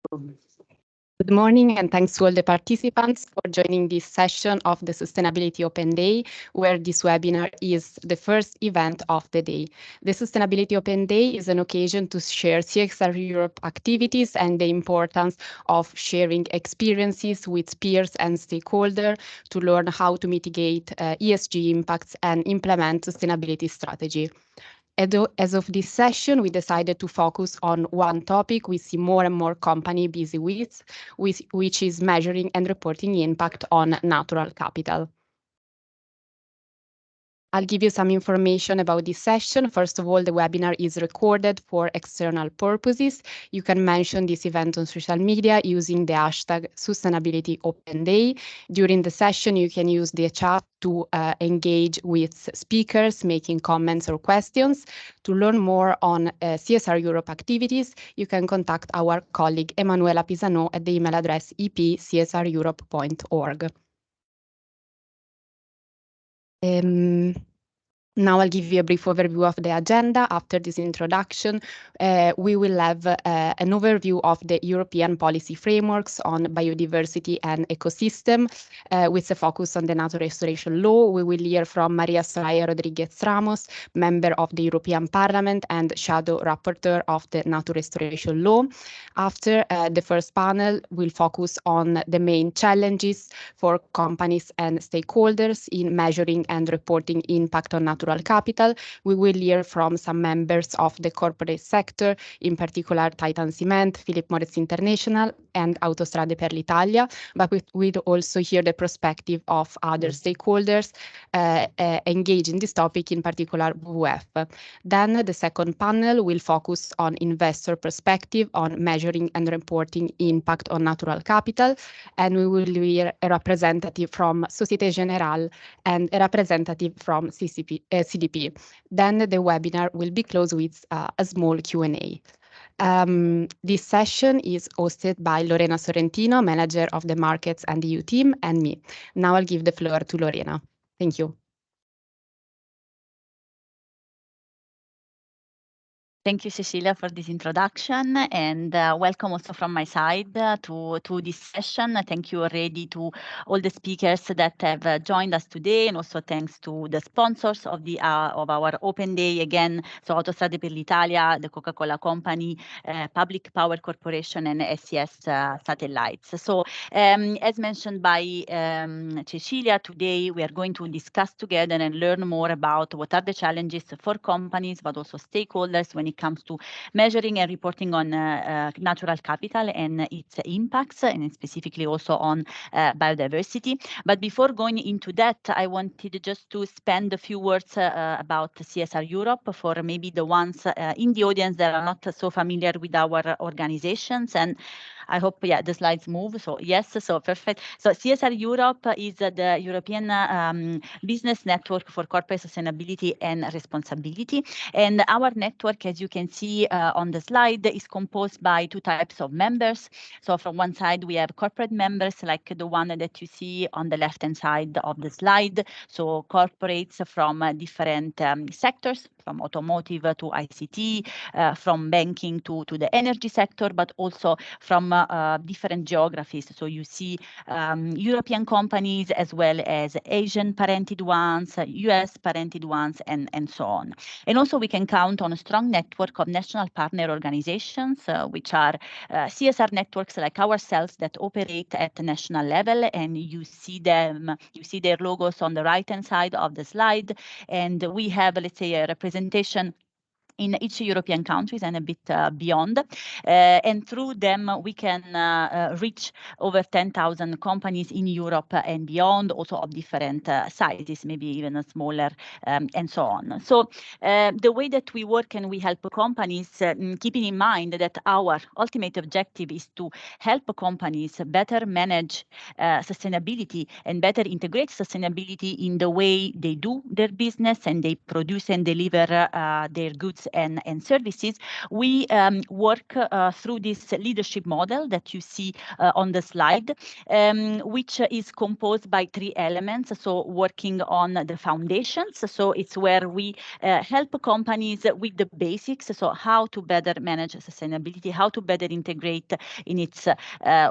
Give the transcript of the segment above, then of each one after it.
Good morning, and thanks to all the participants for joining this session of the Sustainability Open Day, where this webinar is the first event of the day. The Sustainability Open Day is an occasion to share CSR Europe activities and the importance of sharing experiences with peers and stakeholders to learn how to mitigate ESG impacts and implement sustainability strategy. As of this session, we decided to focus on one topic we see more and more companies busy with, which is measuring and reporting impact on natural capital. I'll give you some information about this session. First of all, the webinar is recorded for external purposes. You can mention this event on social media using the hashtag #SustainabilityOpenDay. During the session, you can use the chat to engage with speakers, making comments or questions. To learn more on CSR Europe activities, you can contact our colleague Emanuela Pisano at the email address ep@csreurope.org. Now I'll give you a brief overview of the agenda. After this introduction, we will have an overview of the European policy frameworks on biodiversity and ecosystem, with a focus on the Nature Restoration Law. We will hear from Maria Soraya Rodriguez Ramos, member of the European Parliament and shadow rapporteur of the Nature Restoration Law. After the first panel, we'll focus on the main challenges for companies and stakeholders in measuring and reporting impact on natural capital. We will hear from some members of the corporate sector, in particular Titan Cement, Philip Morris International, and Autostrade per l'Italia, but we'll also hear the perspective of other stakeholders engaged in this topic, in particular WWF. Then the second panel will focus on investor perspective on measuring and reporting impact on natural capital, and we will hear a representative from Société Générale and a representative from CDP. Then the webinar will be closed with a small Q&A. This session is hosted by Lorena Sorrentino, manager of the Markets and EU team, and me. Now I'll give the floor to Lorena. Thank you. Thank you, Cecilia, for this introduction, and welcome also from my side to this session. Thank you already to all the speakers that have joined us today, and also thanks to the sponsors of our Open Day again, so Autostrade per l'Italia, the Coca-Cola Company, Public Power Corporation, and SES Satellites. So, as mentioned by Cecilia, today we are going to discuss together and learn more about what are the challenges for companies, but also stakeholders when it comes to measuring and reporting on natural capital and its impacts, and specifically also on biodiversity. But before going into that, I wanted just to spend a few words about CSR Europe for maybe the ones in the audience that are not so familiar with our organizations. And I hope, yeah, the slides move. So yes, so perfect. So CSR Europe is the European business network for corporate sustainability and responsibility. And our network, as you can see on the slide, is composed by two types of members. So from one side, we have corporate members like the one that you see on the left-hand side of the slide. So corporates from different sectors, from automotive to ICT, from banking to the energy sector, but also from different geographies. So you see European companies as well as Asian parented ones, US parented ones, and so on. And also we can count on a strong network of national partner organizations, which are CSR networks like ourselves that operate at the national level, and you see them, you see their logos on the right-hand side of the slide, and we have, let's say, a representation in each European countries and a bit beyond. And through them, we can reach over 10,000 companies in Europe and beyond, also of different sizes, maybe even smaller, and so on. So the way that we work and we help companies, keeping in mind that our ultimate objective is to help companies better manage sustainability and better integrate sustainability in the way they do their business and they produce and deliver their goods and services, we work through this leadership model that you see on the slide, which is composed by 3 elements. So working on the foundations, so it's where we help companies with the basics, so how to better manage sustainability, how to better integrate in its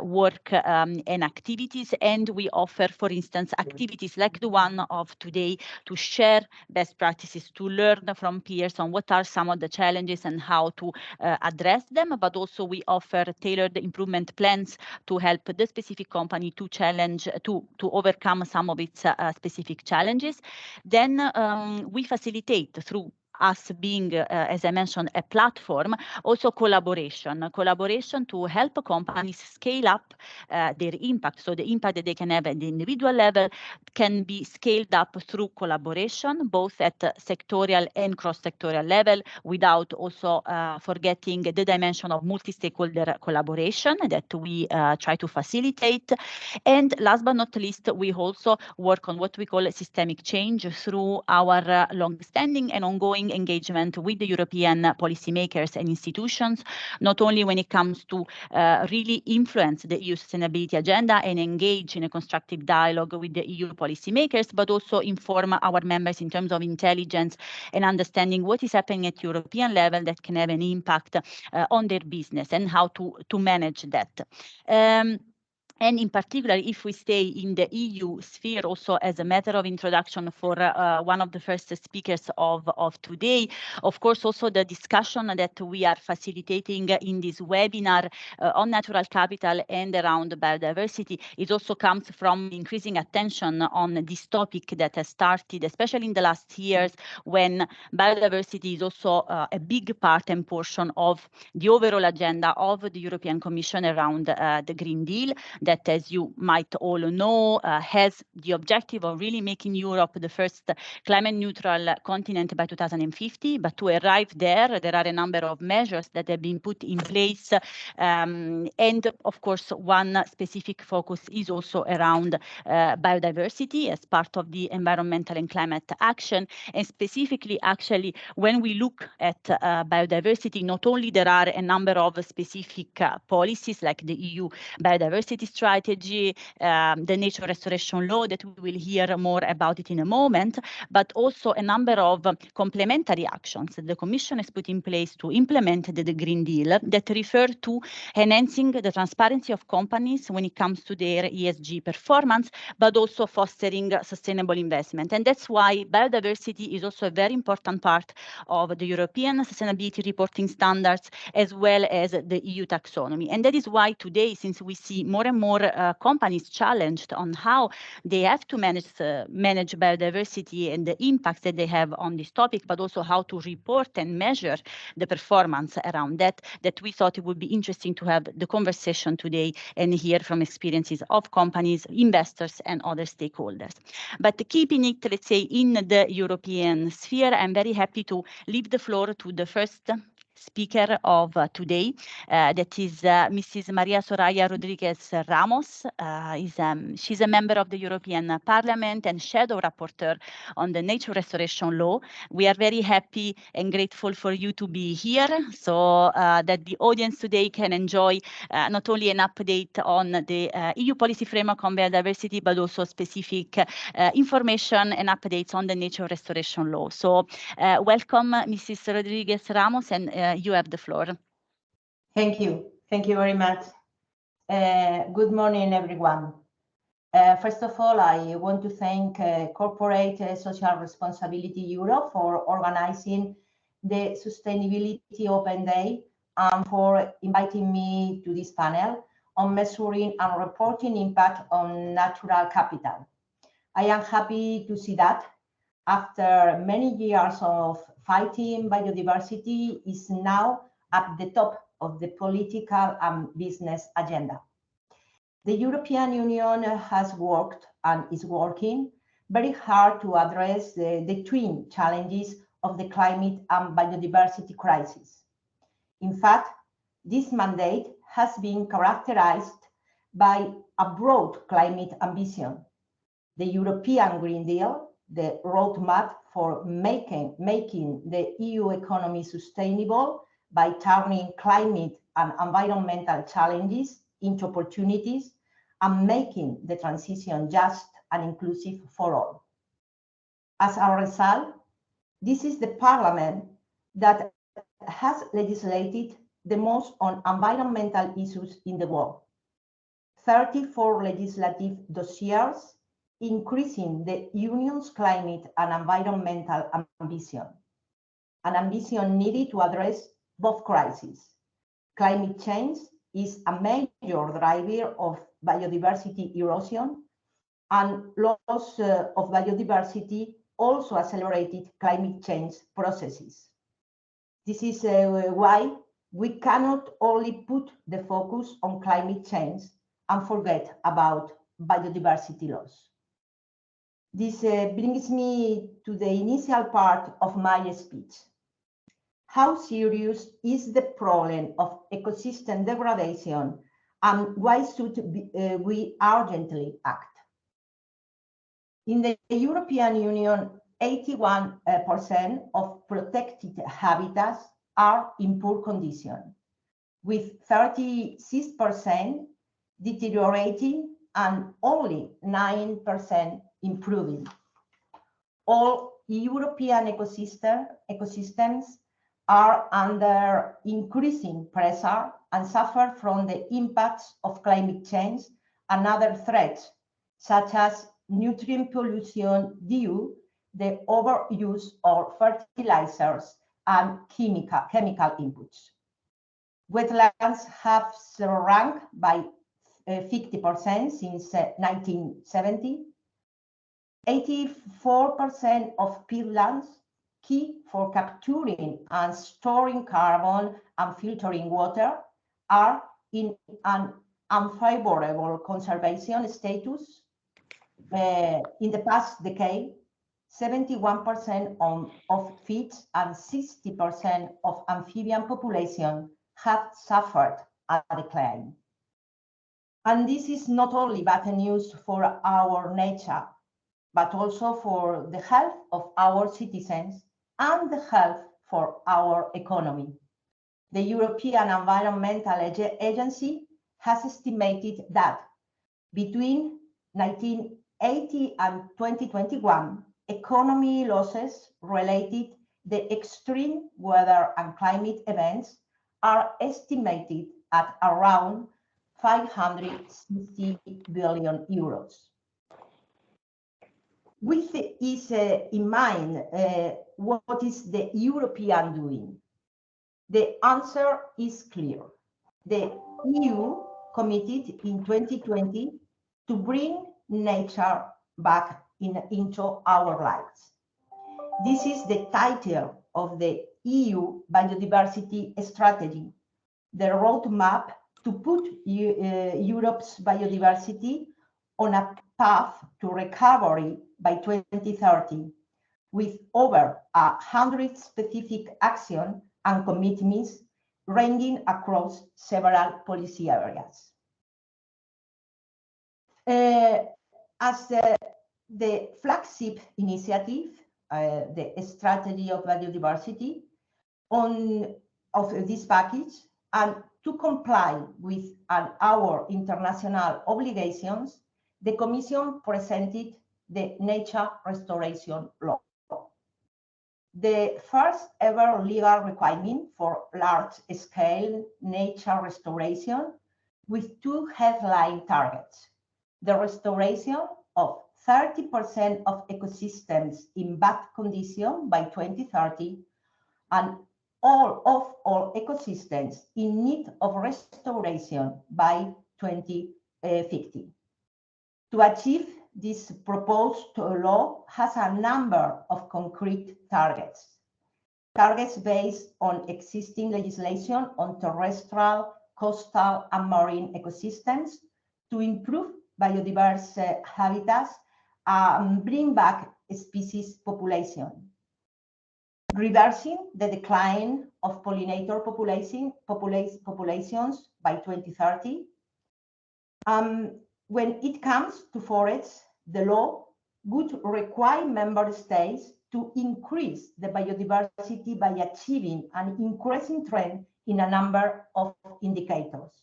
work and activities. And we offer, for instance, activities like the one of today to share best practices, to learn from peers on what are some of the challenges and how to address them, but also we offer tailored improvement plans to help the specific company to overcome some of its specific challenges. Then we facilitate through us being, as I mentioned, a platform, also collaboration to help companies scale up their impact. So the impact that they can have at the individual level can be scaled up through collaboration, both at sectorial and cross-sectorial level, without also forgetting the dimension of multi-stakeholder collaboration that we try to facilitate. And last but not least, we also work on what we call systemic change through our long-standing and ongoing engagement with the European policymakers and institutions, not only when it comes to really influence the EU sustainability agenda and engage in a constructive dialogue with the EU policymakers, but also inform our members in terms of intelligence and understanding what is happening at European level that can have an impact on their business and how to manage that. And in particular, if we stay in the EU sphere, also as a matter of introduction for one of the first speakers of today, of course, also the discussion that we are facilitating in this webinar on natural capital and around biodiversity, it also comes from increasing attention on this topic that has started, especially in the last years, when biodiversity is also a big part and portion of the overall agenda of the European Commission around the Green Deal, that, as you might all know, has the objective of really making Europe the first climate neutral continent by 2050. But to arrive there, there are a number of measures that have been put in place. And of course, one specific focus is also around biodiversity as part of the environmental and climate action. And specifically, actually, when we look at biodiversity, not only there are a number of specific policies like the EU Biodiversity Strategy, the Nature Restoration Law, that we will hear more about it in a moment, but also a number of complementary actions that the Commission has put in place to implement the Green Deal that refer to enhancing the transparency of companies when it comes to their ESG performance, but also fostering sustainable investment. And that's why biodiversity is also a very important part of the European sustainability reporting standards, as well as the EU taxonomy. And that is why today, since we see more and more companies challenged on how they have to manage biodiversity and the impacts that they have on this topic, but also how to report and measure the performance around that we thought it would be interesting to have the conversation today and hear from experiences of companies, investors, and other stakeholders. But keeping it, let's say, in the European sphere, I'm very happy to leave the floor to the first speaker of today, that is Mrs. Maria Soraya Rodriguez Ramos. She's a member of the European Parliament and shadow rapporteur on the Nature Restoration Law. We are very happy and grateful for you to be here, so that the audience today can enjoy not only an update on the EU policy framework on biodiversity, but also specific information and updates on the Nature Restoration Law. So welcome, Mrs. Rodriguez Ramos, and you have the floor. Thank you. Thank you very much. Good morning, everyone. First of all, I want to thank Corporate Social Responsibility Europe for organizing the Sustainability Open Day and for inviting me to this panel on measuring and reporting impact on natural capital. I am happy to see that after many years of fighting, biodiversity is now at the top of the political and business agenda. The European Union has worked and is working very hard to address the twin challenges of the climate and biodiversity crisis. In fact, this mandate has been characterized by a broad climate ambition, the European Green Deal, the roadmap for making the EU economy sustainable by turning climate and environmental challenges into opportunities and making the transition just and inclusive for all. As a result, this is the Parliament that has legislated the most on environmental issues in the world. 34 legislative dossiers, increasing the Union's climate and environmental ambition, an ambition needed to address both crises. Climate change is a major driver of biodiversity erosion, and loss of biodiversity also accelerated climate change processes. This is why we cannot only put the focus on climate change and forget about biodiversity loss. This brings me to the initial part of my speech. How serious is the problem of ecosystem degradation, and why should we urgently act? In the European Union, 81% of protected habitats are in poor condition, with 36% deteriorating and only 9% improving. All European ecosystems are under increasing pressure and suffer from the impacts of climate change and other threats, such as nutrient pollution due the overuse of fertilizers and chemical inputs. Wetlands have shrunk by 50% since 1970. 84% of peatlands, key for capturing and storing carbon and filtering water, are in an unfavorable conservation status. In the past decade, 71% of fish and 60% of amphibian population have suffered a decline. And this is not only bad news for our nature, but also for the health of our citizens and the health for our economy. The European Environmental Agency has estimated that between 1980 and 2021, economy losses related to the extreme weather and climate events are estimated at around 560 billion euros. With this in mind, what is the European doing? The answer is clear. The EU committed in 2020 to bring nature back into our lives. This is the title of the EU Biodiversity Strategy, the roadmap to put Europe's biodiversity on a path to recovery by 2030, with over 100 specific actions and commitments ranging across several policy areas. As the flagship initiative, the strategy of biodiversity of this package, and to comply with our international obligations, the Commission presented the Nature Restoration Law, the first ever legal requirement for large-scale nature restoration, with two headline targets: the restoration of 30% of ecosystems in bad condition by 2030, and all ecosystems in need of restoration by 2050. To achieve this proposed law has a number of concrete targets. Targets based on existing legislation on terrestrial, coastal, and marine ecosystems to improve biodiverse habitats and bring back species population. Reversing the decline of pollinator populations by 2030. When it comes to forests, the law would require member states to increase the biodiversity by achieving an increasing trend in a number of indicators.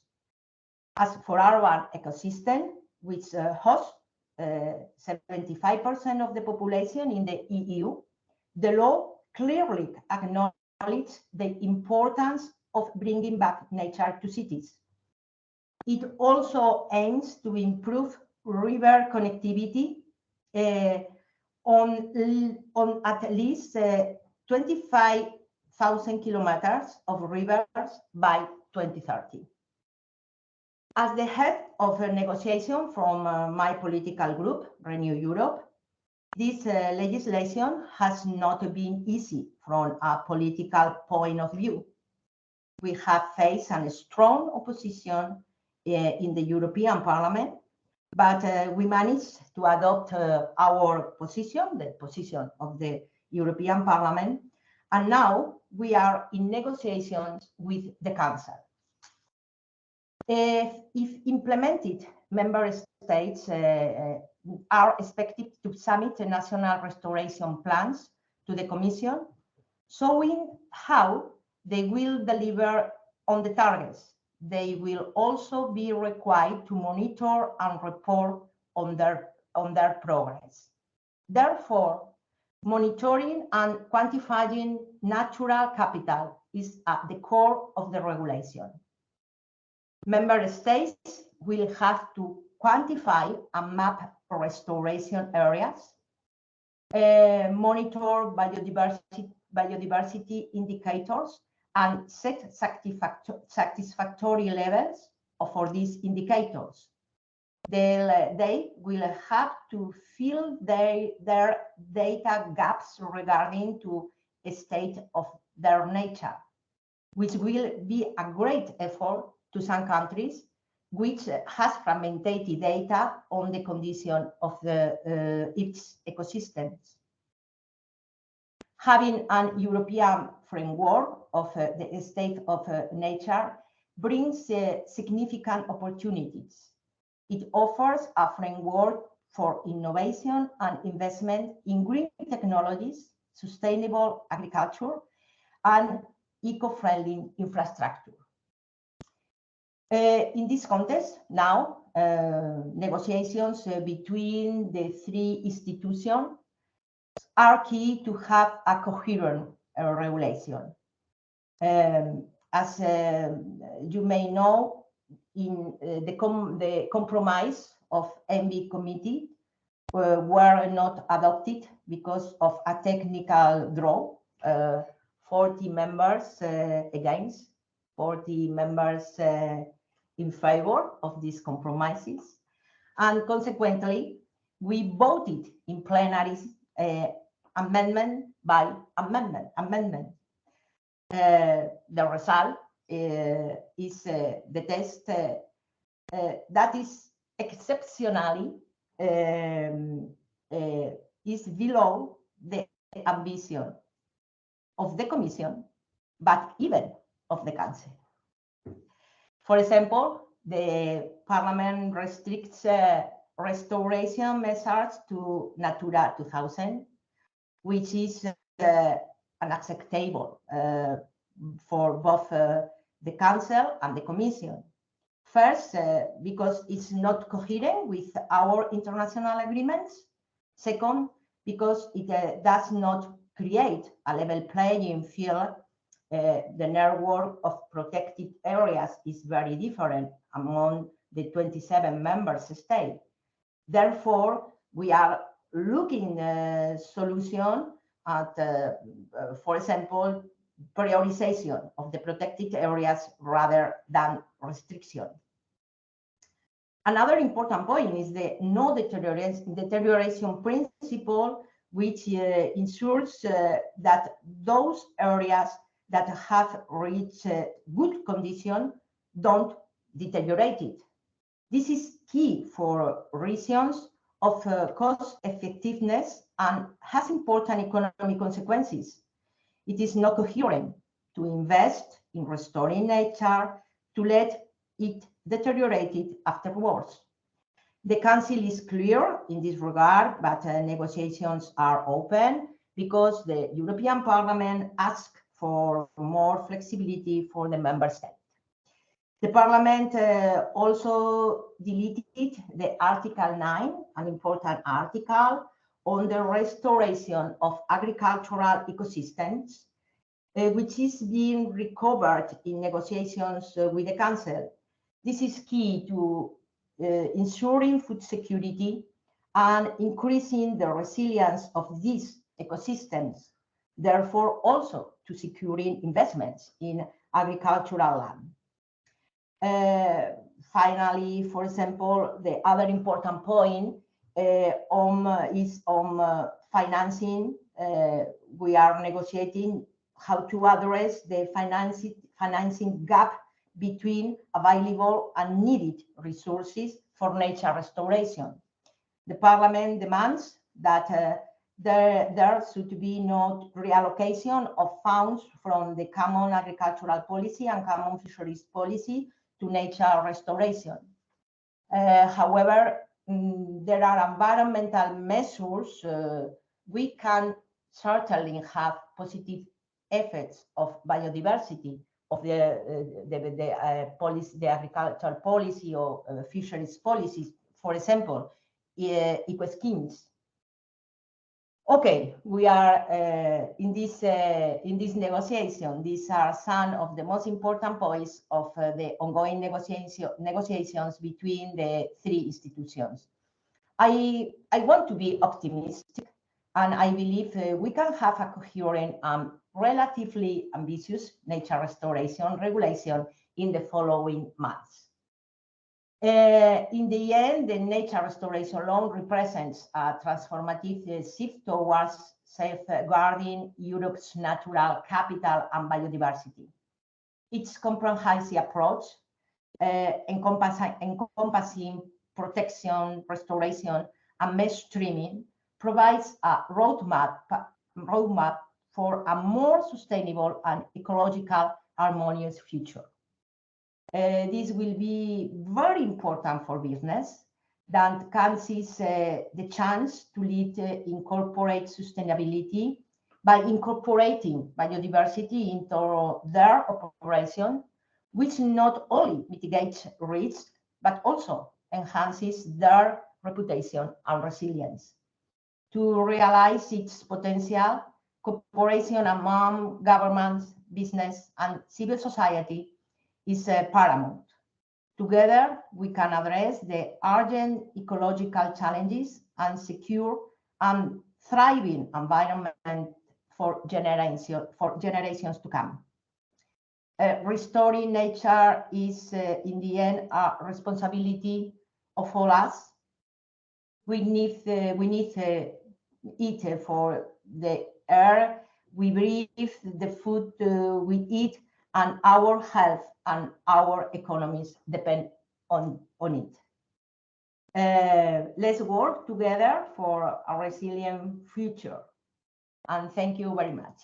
As for our ecosystem, which hosts 75% of the population in the EU, the law clearly acknowledges the importance of bringing back nature to cities. It also aims to improve river connectivity on at least 25,000 kilometers of rivers by 2030. As the head of a negotiation from my political group, Renew Europe, this legislation has not been easy from a political point of view. We have faced a strong opposition in the European Parliament, but we managed to adopt our position, the position of the European Parliament, and now we are in negotiations with the Council. If implemented, member states are expected to submit national restoration plans to the Commission, showing how they will deliver on the targets. They will also be required to monitor and report on their progress. Therefore, monitoring and quantifying natural capital is at the core of the regulation. Member states will have to quantify and map restoration areas, monitor biodiversity indicators, and set satisfactory levels for these indicators. They will have to fill their data gaps regarding to a state of their nature, which will be a great effort to some countries, which has fragmented data on the condition of its ecosystems. Having an European framework of the state of nature brings significant opportunities. It offers a framework for innovation and investment in green technologies, sustainable agriculture, and eco-friendly infrastructure. In this context, now, negotiations between the three institutions are key to have a coherent regulation. As you may know, in the compromise of ENVI committee were not adopted because of a technical draw, 40 members against, 40 members in favor of these compromises. And consequently, we voted in plenary amendment by amendment. The result is the text that is exceptionally is below the ambition of the Commission, but even of the Council. For example, the Parliament restricts restoration measures to Natura 2000, which is unacceptable for both the Council and the Commission. First, because it's not coherent with our international agreements. Second, because it does not create a level playing field. The network of protected areas is very different among the 27 member states. Therefore, we are looking solution at, for example, prioritization of the protected areas rather than restriction. Another important point is the no deterioration principle, which ensures that those areas that have reached good condition don't deteriorate it. This is key for reasons of cost effectiveness and has important economic consequences. It is not coherent to invest in restoring nature to let it deteriorate it afterwards. The Council is clear in this regard, but negotiations are open because the European Parliament asked for more flexibility for the Member States. The Parliament also deleted the Article 9, an important article, on the restoration of agricultural ecosystems, which is being recovered in negotiations with the Council. This is key to ensuring food security and increasing the resilience of these ecosystems, therefore also to securing investments in agricultural land. Finally, for example, the other important point is on financing. We are negotiating how to address the financing gap between available and needed resources for nature restoration. The Parliament demands that there should be no reallocation of funds from the Common Agricultural Policy and Common Fisheries Policy to nature restoration. However, there are environmental measures. We can certainly have positive effects of biodiversity, of the agricultural policy or fisheries policies, for example, eco schemes. Okay, we are in this negotiation. These are some of the most important points of the ongoing negotiations between the three institutions. I want to be optimistic, and I believe we can have a coherent and relatively ambitious nature restoration regulation in the following months. In the end, the nature restoration law represents a transformative shift towards safeguarding Europe's natural capital and biodiversity. Its comprehensive approach, encompassing protection, restoration, and mainstreaming, provides a roadmap for a more sustainable and ecological harmonious future. This will be very important for business that can seize the chance to lead incorporate sustainability by incorporating biodiversity into their operation, which not only mitigates risks, but also enhances their reputation and resilience. To realize its potential, cooperation among governments, business, and civil society is paramount. Together, we can address the urgent ecological challenges and secure a thriving environment for generations to come. Restoring nature is, in the end, a responsibility of all us. We need it for the air we breathe, the food we eat, and our health and our economies depend on it. Let's work together for a resilient future. And thank you very much.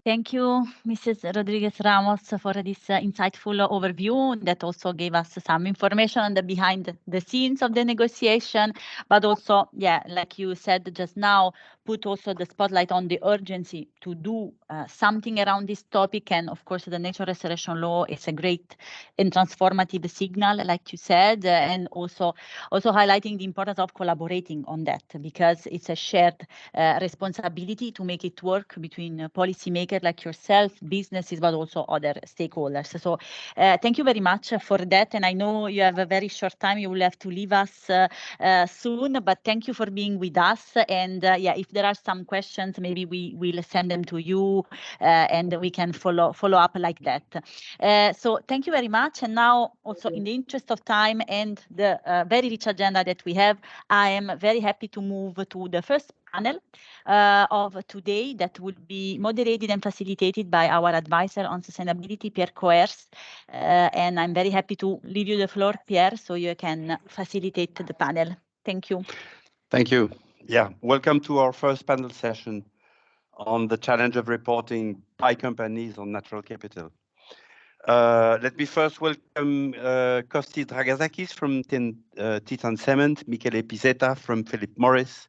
Thank you, Mrs. Rodriguez Ramos, for this insightful overview that also gave us some information on the behind the scenes of the negotiation, but also, yeah, like you said just now, put also the spotlight on the urgency to do something around this topic. And of course, the nature restoration law is a great and transformative signal, like you said, and also highlighting the importance of collaborating on that, because it's a shared responsibility to make it work between policymakers like yourself, businesses, but also other stakeholders. So thank you very much for that. And I know you have a very short time, you will have to leave us soon, but thank you for being with us. And yeah, if there are some questions, maybe we will send them to you and we can follow up like that. So thank you very much. And now also in the interest of time and the very rich agenda that we have, I am very happy to move to the first panel of today that will be moderated and facilitated by our advisor on sustainability, Pierre Coers. And I'm very happy to leave you the floor, Pierre, so you can facilitate the panel. Thank you. Thank you. Yeah, welcome to our first panel session on the challenge of reporting by companies on natural capital. Let me first welcome Kostis Dragazakis from Titan Cement, Michele Pizzetta from Philip Morris,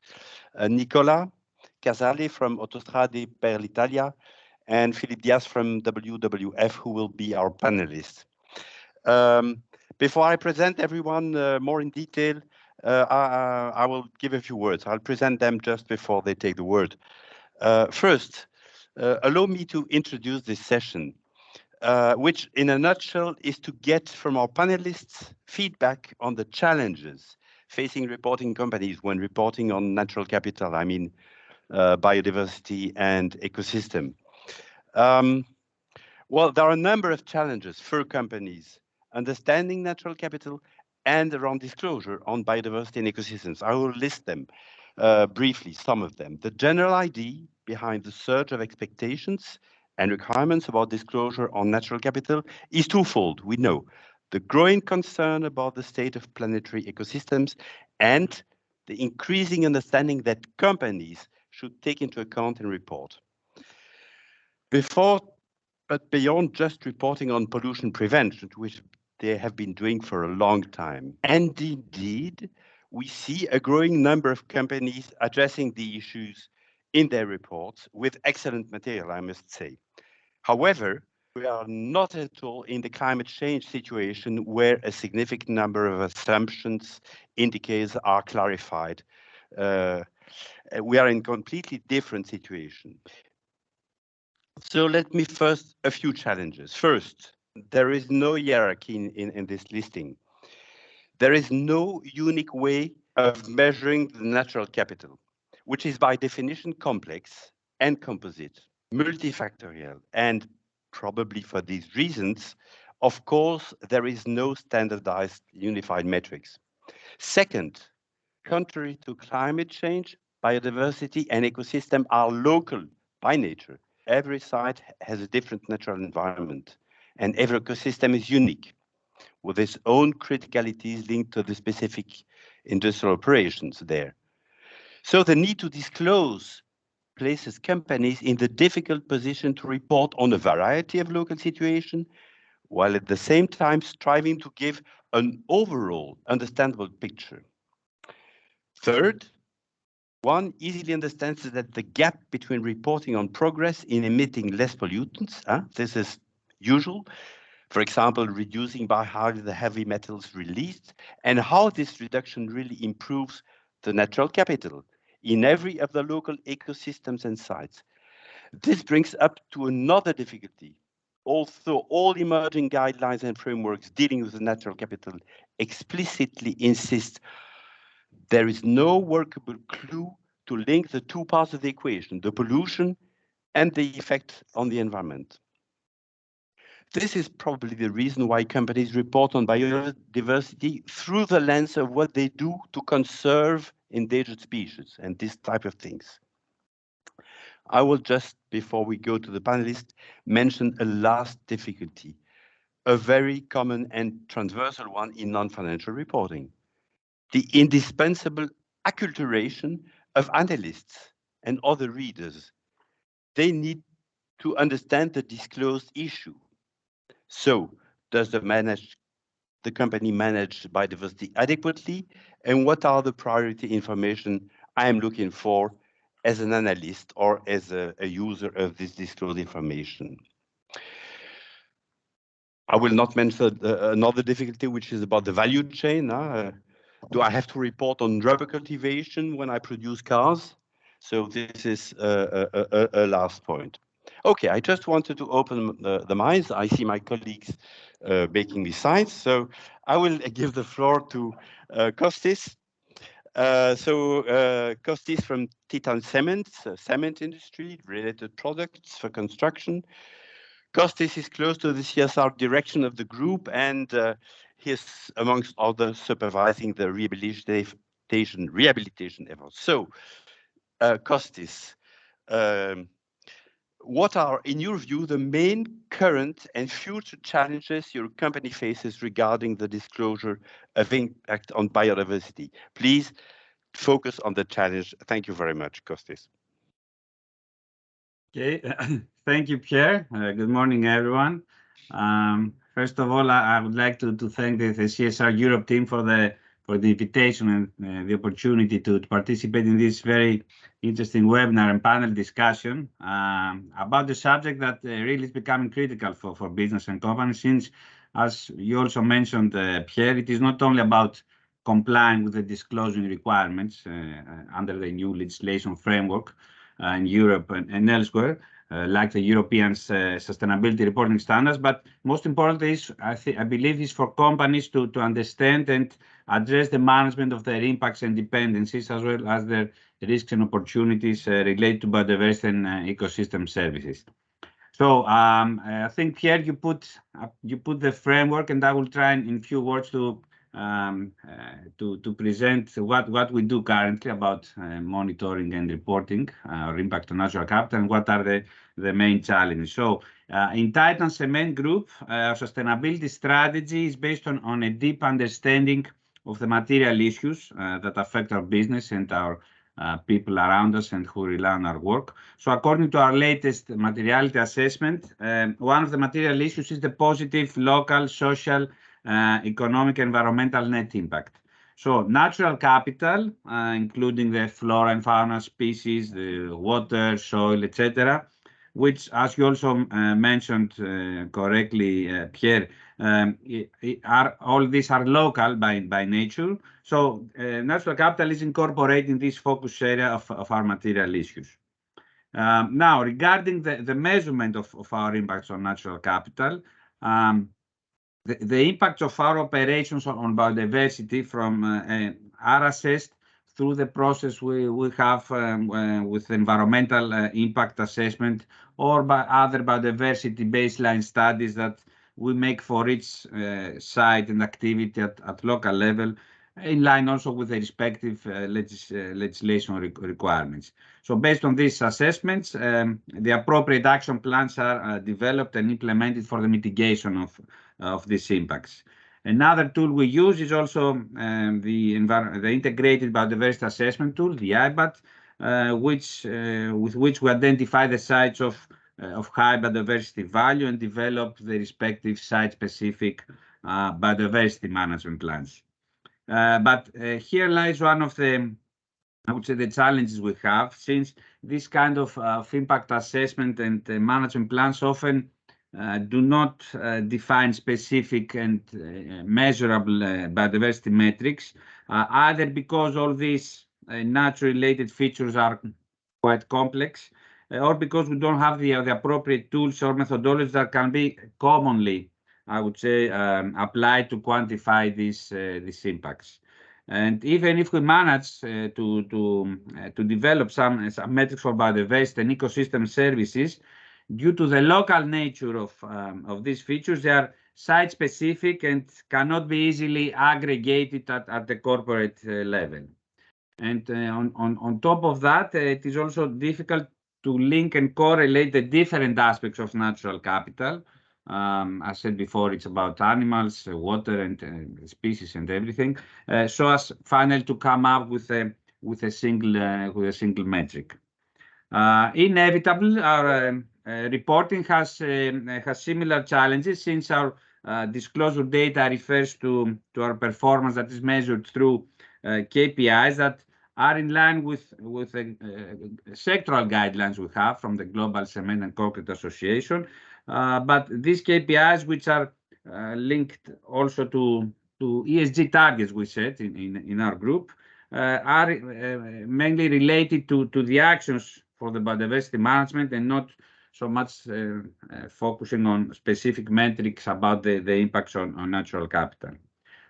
Nicola Casale from Autostrade per l'Italia, and Philippe Diaz from WWF, who will be our panelists. Before I present everyone more in detail, I will give a few words. I'll present them just before they take the word. First, allow me to introduce this session, which in a nutshell is to get from our panelists feedback on the challenges facing reporting companies when reporting on natural capital, I mean biodiversity and ecosystem. Well, there are a number of challenges for companies understanding natural capital and around disclosure on biodiversity and ecosystems. I will list them briefly, some of them. The general idea behind the surge of expectations and requirements about disclosure on natural capital is twofold. We know the growing concern about the state of planetary ecosystems and the increasing understanding that companies should take into account and report. But beyond just reporting on pollution prevention, which they have been doing for a long time. And indeed, we see a growing number of companies addressing the issues in their reports with excellent material, I must say. However, we are not at all in the climate change situation where a significant number of assumptions, indicators are clarified. We are in a completely different situation. So let me first, a few challenges. First, there is no hierarchy in this listing. There is no unique way of measuring the natural capital, which is by definition complex and composite, multifactorial, and probably for these reasons, of course, there is no standardized unified metrics. Second, contrary to climate change, biodiversity and ecosystem are local by nature. Every site has a different natural environment, and every ecosystem is unique, with its own criticalities linked to the specific industrial operations there. So the need to disclose places companies in the difficult position to report on a variety of local situations, while at the same time striving to give an overall understandable picture. Third, one easily understands that the gap between reporting on progress in emitting less pollutants, this is usual, for example, reducing by half the heavy metals released, and how this reduction really improves the natural capital in every of the local ecosystems and sites. This brings up to another difficulty. Although all emerging guidelines and frameworks dealing with the natural capital explicitly insist there is no workable clue to link the two parts of the equation, the pollution and the effect on the environment. This is probably the reason why companies report on biodiversity through the lens of what they do to conserve endangered species and this type of things. I will just, before we go to the panelists, mention a last difficulty, a very common and transversal one in non-financial reporting. The indispensable acculturation of analysts and other readers. They need to understand the disclosed issue. So, does the company manage biodiversity adequately? And what are the priority information I am looking for as an analyst or as a user of this disclosed information? I will not mention another difficulty, which is about the value chain. Do I have to report on rubber cultivation when I produce cars? So this is a last point. Okay, I just wanted to open the minds. I see my colleagues making the slides. So I will give the floor to Kostis. Kostis from Titan Cement, cement industry, related products for construction. Kostis is close to the CSR direction of the group, and he's, amongst others, supervising the rehabilitation efforts. So, Kostis, what are, in your view, the main current and future challenges your company faces regarding the disclosure of impact on biodiversity? Please focus on the challenge. Thank you very much, Kostis. Okay, thank you, Pierre. Good morning, everyone. First of all, I would like to thank the CSR Europe team for the invitation and the opportunity to participate in this very interesting webinar and panel discussion about the subject that really is becoming critical for business and companies, since, as you also mentioned, Pierre, it is not only about complying with the disclosure requirements under the new legislation framework in Europe and elsewhere, like the European sustainability reporting standards, but most importantly is, I believe, is for companies to understand and address the management of their impacts and dependencies, as well as their risks and opportunities related to biodiversity and ecosystem services. So I think, Pierre, you put the framework, and I will try in few words to present what we do currently about monitoring and reporting our impact on natural capital, and what are the main challenges. So in Titan Cement Group, our sustainability strategy is based on a deep understanding of the material issues that affect our business and our people around us and who rely on our work. So according to our latest materiality assessment, one of the material issues is the positive local, social, economic, environmental net impact. So natural capital, including the flora and fauna species, the water, soil, etc., which, as you also mentioned correctly, Pierre, all these are local by nature. So natural capital is incorporated in this focus area of our material issues. Now, regarding the measurement of our impacts on natural capital, the impacts of our operations on biodiversity are assessed through the process we have with environmental impact assessment, or by other biodiversity baseline studies that we make for each site and activity at local level, in line also with the respective legislation requirements. So based on these assessments, the appropriate action plans are developed and implemented for the mitigation of these impacts. Another tool we use is also the Integrated Biodiversity Assessment tool, the IBAT, with which we identify the sites of high biodiversity value and develop the respective site-specific biodiversity management plans. But here lies one of the, I would say, the challenges we have, since this kind of impact assessment and management plans often do not define specific and measurable biodiversity metrics, either because all these naturally related features are quite complex, or because we don't have the appropriate tools or methodologies that can be commonly, I would say, applied to quantify these impacts. And even if we manage to develop some metrics for biodiversity and ecosystem services, due to the local nature of these features, they are site-specific and cannot be easily aggregated at the corporate level. And on top of that, it is also difficult to link and correlate the different aspects of natural capital. I said before, it's about animals, water, and species, and everything. So as finally to come up with a single metric. Inevitably, our reporting has similar challenges, since our disclosure data refers to our performance that is measured through KPIs that are in line with sectoral guidelines we have from the Global Cement and Concrete Association. But these KPIs, which are linked also to ESG targets we set in our group, are mainly related to the actions for the biodiversity management, and not so much focusing on specific metrics about the impacts on natural capital.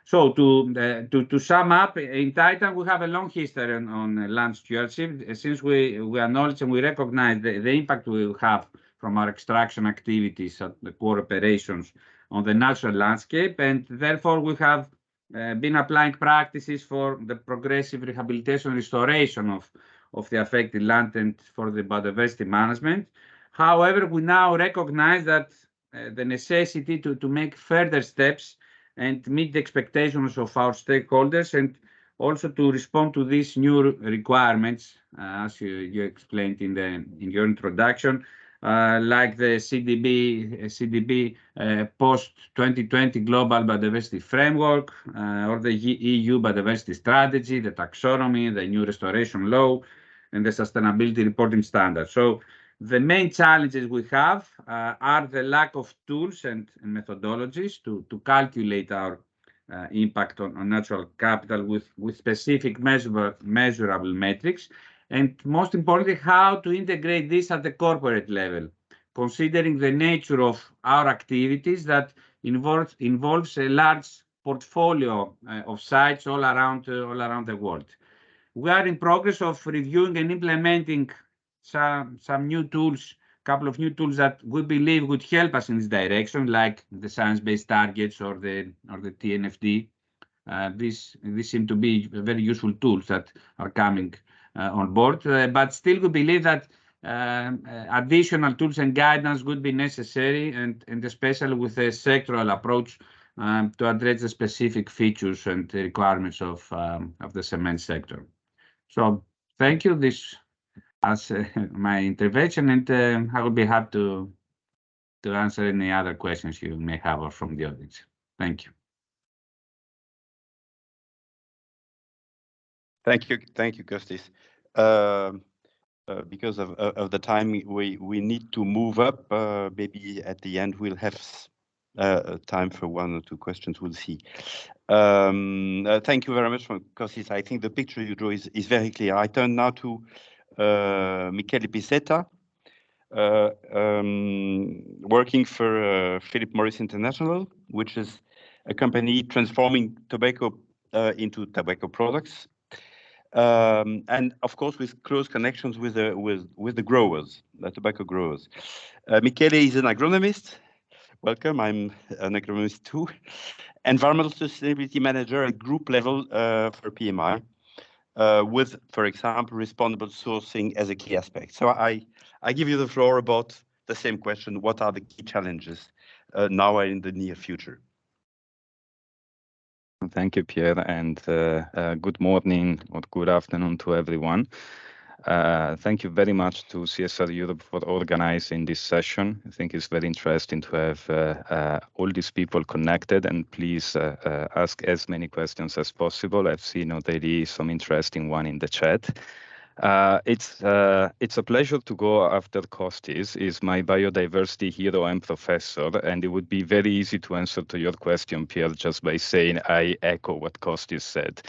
So to sum up, in Titan we have a long history on land stewardship, since we acknowledge and we recognize the impact we have from our extraction activities at the core operations on the natural landscape, and therefore we have been applying practices for the progressive rehabilitation and restoration of the affected land and for the biodiversity management. However, we now recognize that the necessity to make further steps and meet the expectations of our stakeholders, and also to respond to these new requirements, as you explained in your introduction, like the CDB post-2020 Global Biodiversity Framework, or the EU Biodiversity Strategy, the taxonomy, the new restoration law, and the sustainability reporting standards. So the main challenges we have are the lack of tools and methodologies to calculate our impact on natural capital with specific measurable metrics, and most importantly, how to integrate this at the corporate level, considering the nature of our activities that involves a large portfolio of sites all around the world. We are in progress of reviewing and implementing some new tools, couple of new tools that we believe would help us in this direction, like the science-based targets or the TNFD. These seem to be very useful tools that are coming on board, but still we believe that additional tools and guidance would be necessary, and especially with a sectoral approach to address the specific features and the requirements of the cement sector. So thank you. This as my intervention, and I will be happy to answer any other questions you may have from the audience. Thank you. Thank you, Kostis. Because of the time, we need to move up. Maybe at the end we'll have time for one or two questions. We'll see. Thank you very much, Kostis. I think the picture you draw is very clear. I turn now to Michele Pisetta, working for Philip Morris International, which is a company transforming tobacco into tobacco products. And of course, with close connections with the growers, the tobacco growers. Michele is an agronomist. Welcome. I'm an agronomist too. Environmental sustainability manager at group level for PMI, with, for example, responsible sourcing as a key aspect. So I give you the floor about the same question. What are the key challenges now and in the near future? Thank you, Pierre, and good morning or good afternoon to everyone. Thank you very much to CSR Europe for organizing this session. I think it's very interesting to have all these people connected, and please ask as many questions as possible. I've seen already some interesting one in the chat. It's a pleasure to go after Kostis. He's my biodiversity hero and professor, and it would be very easy to answer to your question, Pierre, just by saying I echo what Kostis said.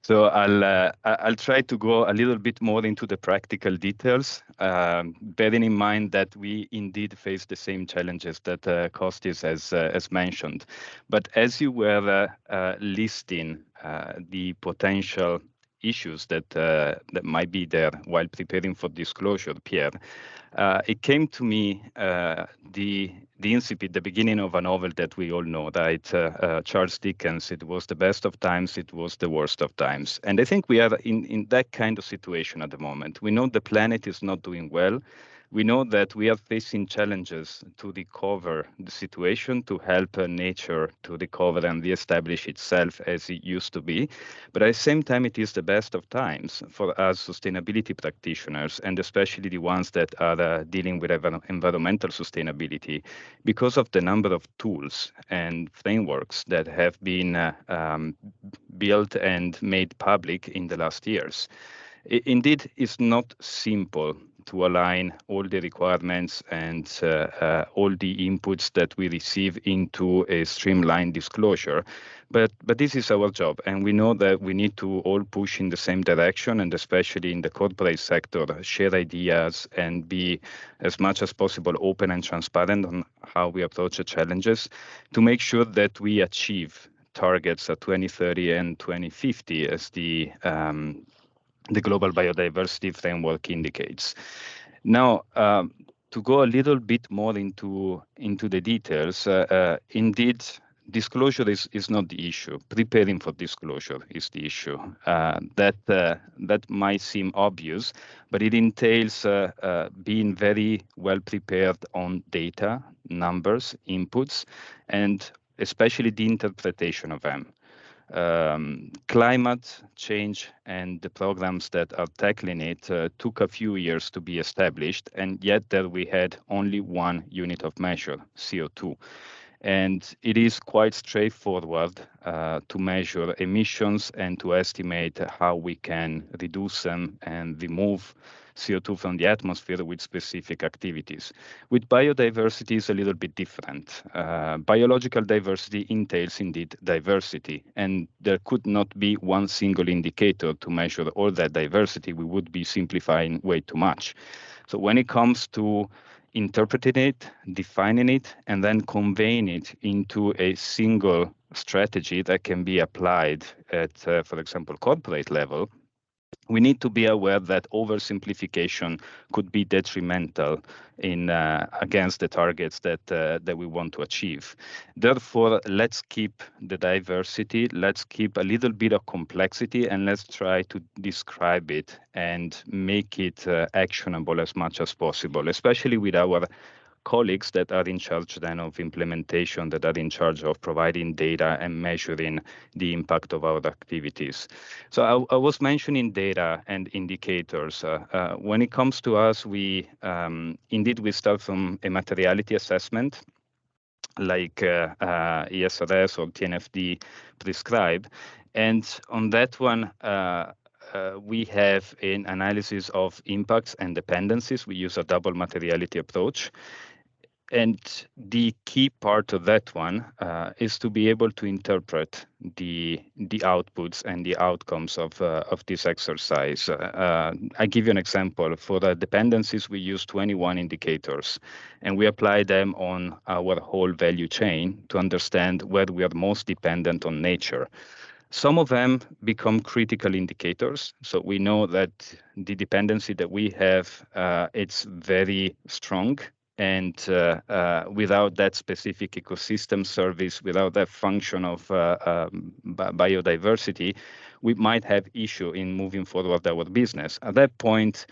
So I'll try to go a little bit more into the practical details, bearing in mind that we indeed face the same challenges that Kostis has mentioned. But as you were listing the potential issues that might be there while preparing for disclosure, Pierre, it came to me the incipit, the beginning of a novel that we all know, right? Charles Dickens, it was the best of times, it was the worst of times. And I think we are in that kind of situation at the moment. We know the planet is not doing well. We know that we are facing challenges to recover the situation, to help nature to recover and reestablish itself as it used to be. But at the same time, it is the best of times for us sustainability practitioners, and especially the ones that are dealing with environmental sustainability, because of the number of tools and frameworks that have been built and made public in the last years. Indeed, it's not simple to align all the requirements and all the inputs that we receive into a streamlined disclosure. But this is our job, and we know that we need to all push in the same direction, and especially in the corporate sector, share ideas and be as much as possible open and transparent on how we approach the challenges to make sure that we achieve targets at 2030 and 2050 as the Global Biodiversity Framework indicates. Now, to go a little bit more into the details, indeed, disclosure is not the issue. Preparing for disclosure is the issue. That might seem obvious, but it entails being very well prepared on data, numbers, inputs, and especially the interpretation of them. Climate change and the programs that are tackling it took a few years to be established, and yet there we had only one unit of measure, CO2. And it is quite straightforward to measure emissions and to estimate how we can reduce them and remove CO2 from the atmosphere with specific activities. With biodiversity, it's a little bit different. Biological diversity entails indeed diversity, and there could not be one single indicator to measure all that diversity. We would be simplifying way too much. So when it comes to interpreting it, defining it, and then conveying it into a single strategy that can be applied at, for example, corporate level, we need to be aware that oversimplification could be detrimental in against the targets that we want to achieve. Therefore, let's keep the diversity, let's keep a little bit of complexity, and let's try to describe it and make it actionable as much as possible, especially with our colleagues that are in charge then of implementation, that are in charge of providing data and measuring the impact of our activities. So I was mentioning data and indicators. When it comes to us, we indeed we start from a materiality assessment like ESRS or TNFD prescribe. And on that one, we have an analysis of impacts and dependencies. We use a double materiality approach. And the key part of that one is to be able to interpret the outputs and the outcomes of this exercise. I give you an example. For the dependencies, we use 21 indicators, and we apply them on our whole value chain to understand where we are most dependent on nature. Some of them become critical indicators. So we know that the dependency that we have, it's very strong. And without that specific ecosystem service, without that function of biodiversity, we might have issue in moving forward our business. At that point,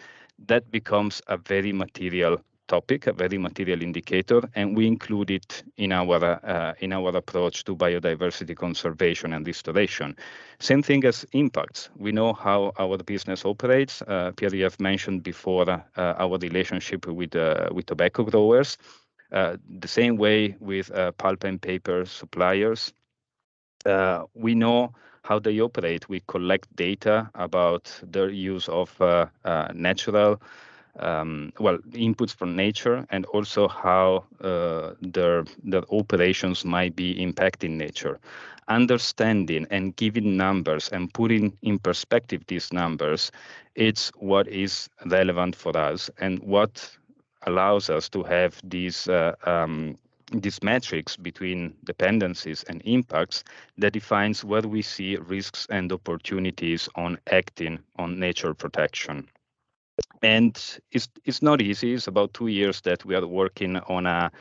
that becomes a very material topic, a very material indicator, and we include it in our approach to biodiversity conservation and restoration. Same thing as impacts. We know how our business operates. Pierre, you have mentioned before our relationship with tobacco growers. The same way with pulp and paper suppliers. We know how they operate. We collect data about their use of natural inputs from nature, and also how their operations might be impacting nature. Understanding and giving numbers and putting in perspective these numbers, it's what is relevant for us and what allows us to have these metrics between dependencies and impacts that defines where we see risks and opportunities on acting on nature protection. And it's not easy. It's about 2 years that we are working on a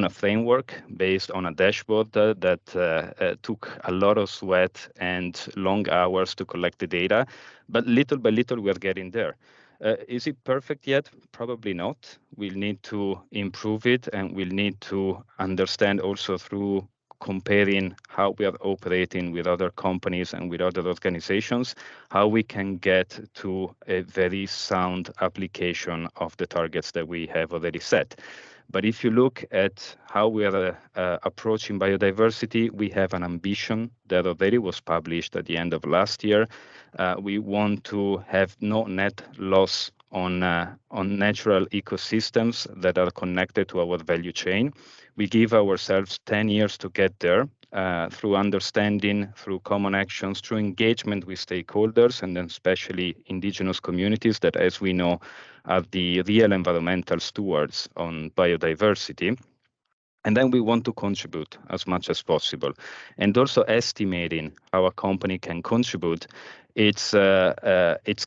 framework based on a dashboard that took a lot of sweat and long hours to collect the data, but little by little we are getting there. Is it perfect yet? Probably not. We'll need to improve it, and we'll need to understand also through comparing how we are operating with other companies and with other organizations, how we can get to a very sound application of the targets that we have already set. But if you look at how we are approaching biodiversity, we have an ambition that already was published at the end of last year. We want to have no net loss on natural ecosystems that are connected to our value chain. We give ourselves 10 years to get there through understanding, through common actions, through engagement with stakeholders, and then especially indigenous communities that, as we know, are the real environmental stewards on biodiversity. And then we want to contribute as much as possible. And also estimating how a company can contribute, it's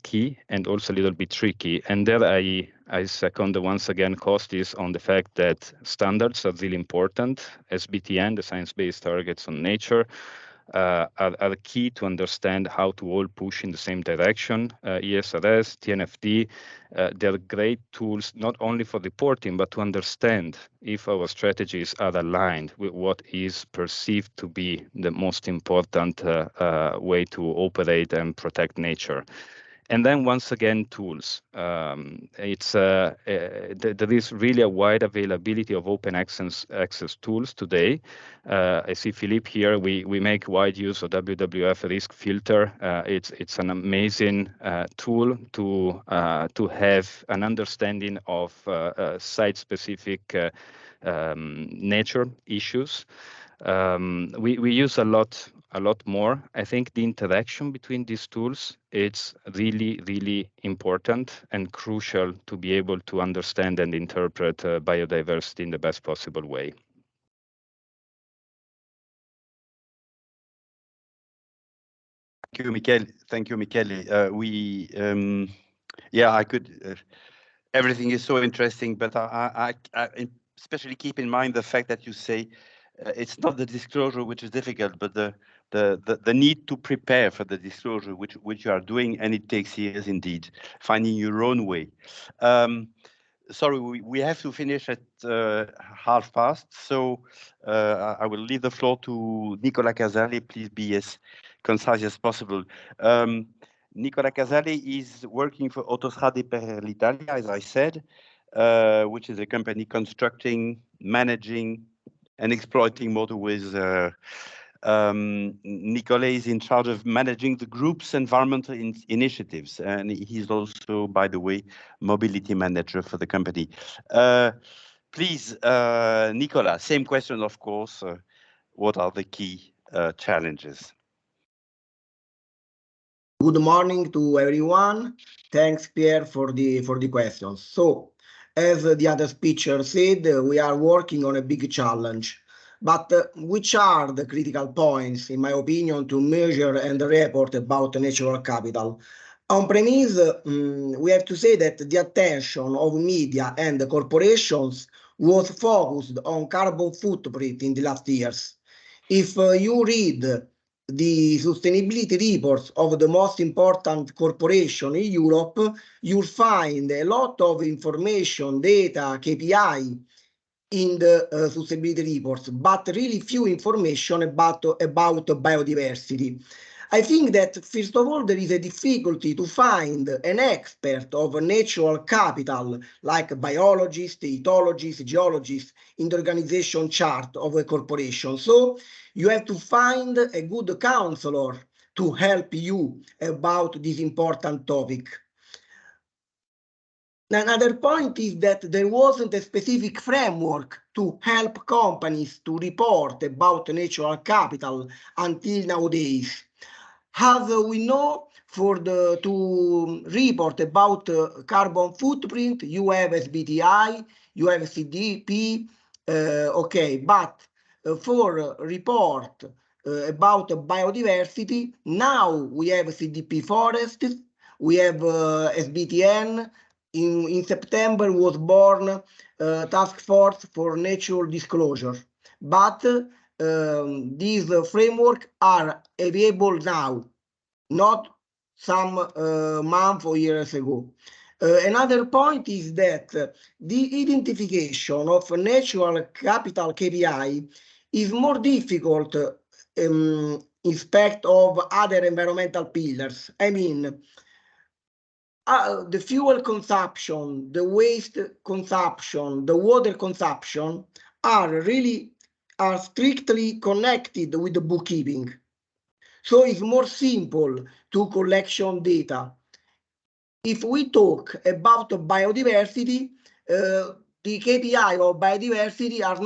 key and also a little bit tricky. And there I second once again Kostis on the fact that standards are really important. SBTN, the Science-Based Targets on Nature, are key to understand how to all push in the same direction. ESRS, TNFD, they're great tools not only for reporting, but to understand if our strategies are aligned with what is perceived to be the most important way to operate and protect nature. And then once again, tools. There is really a wide availability of open access tools today. I see Philippe here. We make wide use of WWF Risk Filter. It's an amazing tool to have an understanding of site-specific nature issues. We use a lot more. I think the interaction between these tools, it's really, really important and crucial to be able to understand and interpret biodiversity in the best possible way. Thank you, Michele. Thank you, Michele. I could. Everything is so interesting, but I especially keep in mind the fact that you say it's not the disclosure which is difficult, but the need to prepare for the disclosure, which you are doing, and it takes years indeed, finding your own way. Sorry, we have to finish at past, so I will leave the floor to Nicola Casale. Please be as concise as possible. Nicola Casale is working for Autostrade per l'Italia, as I said, which is a company constructing, managing, and exploiting motorways. Nicola is in charge of managing the group's environmental initiatives, and he's also, by the way, mobility manager for the company. Please, Nicola, same question, of course. What are the key challenges? Good morning to everyone. Thanks, Pierre, for the questions. So, as the other speaker said, we are working on a big challenge. But which are the critical points, in my opinion, to measure and report about natural capital? On premise, we have to say that the attention of media and the corporations was focused on carbon footprint in the last years. If you read the sustainability reports of the most important corporation in Europe, you'll find a lot of information, data, KPI in the sustainability reports, but really few information about biodiversity. I think that, first of all, there is a difficulty to find an expert of natural capital, like biologists, ethologists, geologists, in the organization chart of a corporation. So you have to find a good counselor to help you about this important topic. Another point is that there wasn't a specific framework to help companies to report about natural capital until nowadays. As we know, to report about carbon footprint, you have SBTi, you have CDP, okay, but for report about biodiversity, now we have CDP forest, we have SBTN. In September was born Task Force for Natural Disclosure, but these framework are available now, not some month or years ago. Another point is that the identification of natural capital KPI is more difficult in respect of other environmental pillars. I mean, the fuel consumption, the waste consumption, the water consumption are strictly connected with the bookkeeping. So it's more simple to collection data. If we talk about biodiversity, the KPI of biodiversity are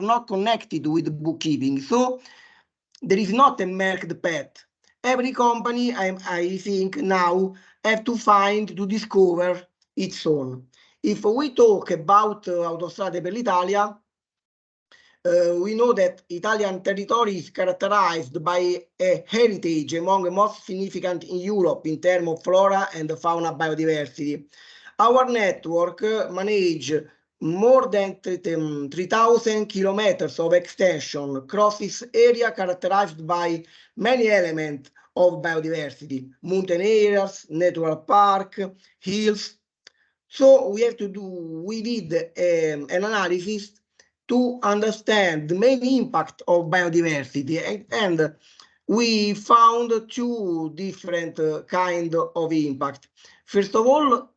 not connected with bookkeeping. So there is not a marked path. Every company, I think now, have to discover its own. If we talk about Autostrade per l'Italia, we know that Italian territory is characterized by a heritage among the most significant in Europe in terms of flora and fauna biodiversity. Our network manage more than 3,000 kilometers of extension across this area characterized by many elements of biodiversity, mountain areas, natural park, hills. So we did an analysis to understand the main impact of biodiversity, and we found two different kind of impact. First of all,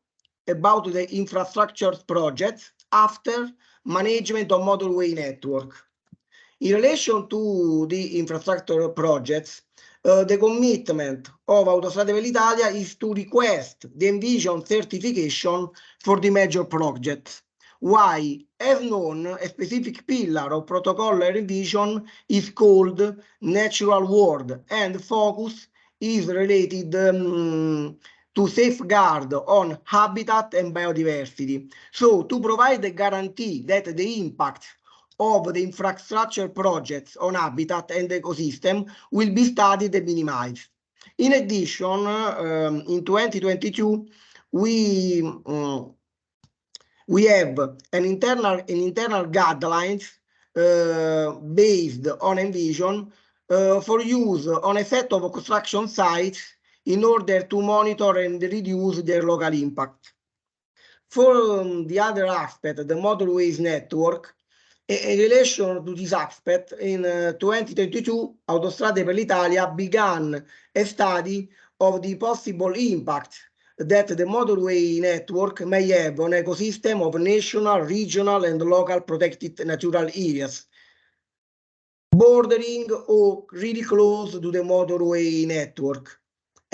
about the infrastructure projects after management of motorway network. In relation to the infrastructure projects, the commitment of Autostrade per l'Italia is to request the Envision certification for the major projects. Why? As known, a specific pillar of protocol revision is called natural world, and focus is related to safeguard on habitat and biodiversity. So to provide a guarantee that the impact of the infrastructure projects on habitat and ecosystem will be studied and minimized. In addition, in 2022, we have an internal guidelines based on Envision for use on a set of construction sites in order to monitor and reduce their local impact. For the other aspect, the motorways network, in relation to this aspect, in 2022, Autostrade per l'Italia began a study of the possible impact that the motorway network may have on ecosystem of national, regional, and local protected natural areas, bordering or really close to the motorway network.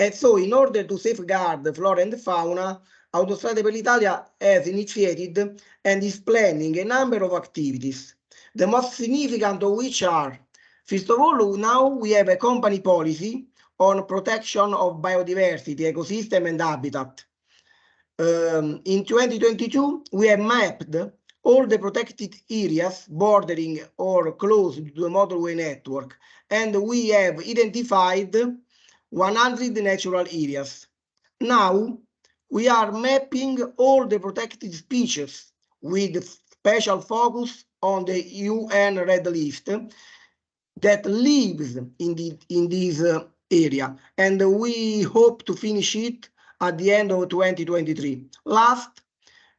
And so, in order to safeguard the flora and fauna, Autostrade per l'Italia has initiated and is planning a number of activities, the most significant of which are, first of all, now we have a company policy on protection of biodiversity, ecosystem, and habitat. In 2022, we have mapped all the protected areas bordering or close to the motorway network, and we have identified 100 natural areas. Now, we are mapping all the protected species with special focus on the UN Red List that lives in this area, and we hope to finish it at the end of 2023. Last,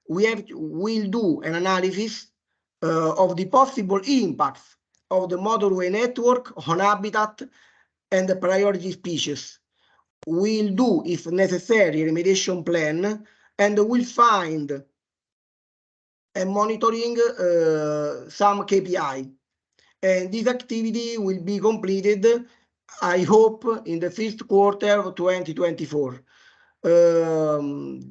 we'll do an analysis of the possible impacts of the motorway network on habitat and the priority species. We'll do, if necessary, a remediation plan, and we'll find and monitoring some KPI. And this activity will be completed, I hope, in the first quarter of 2024.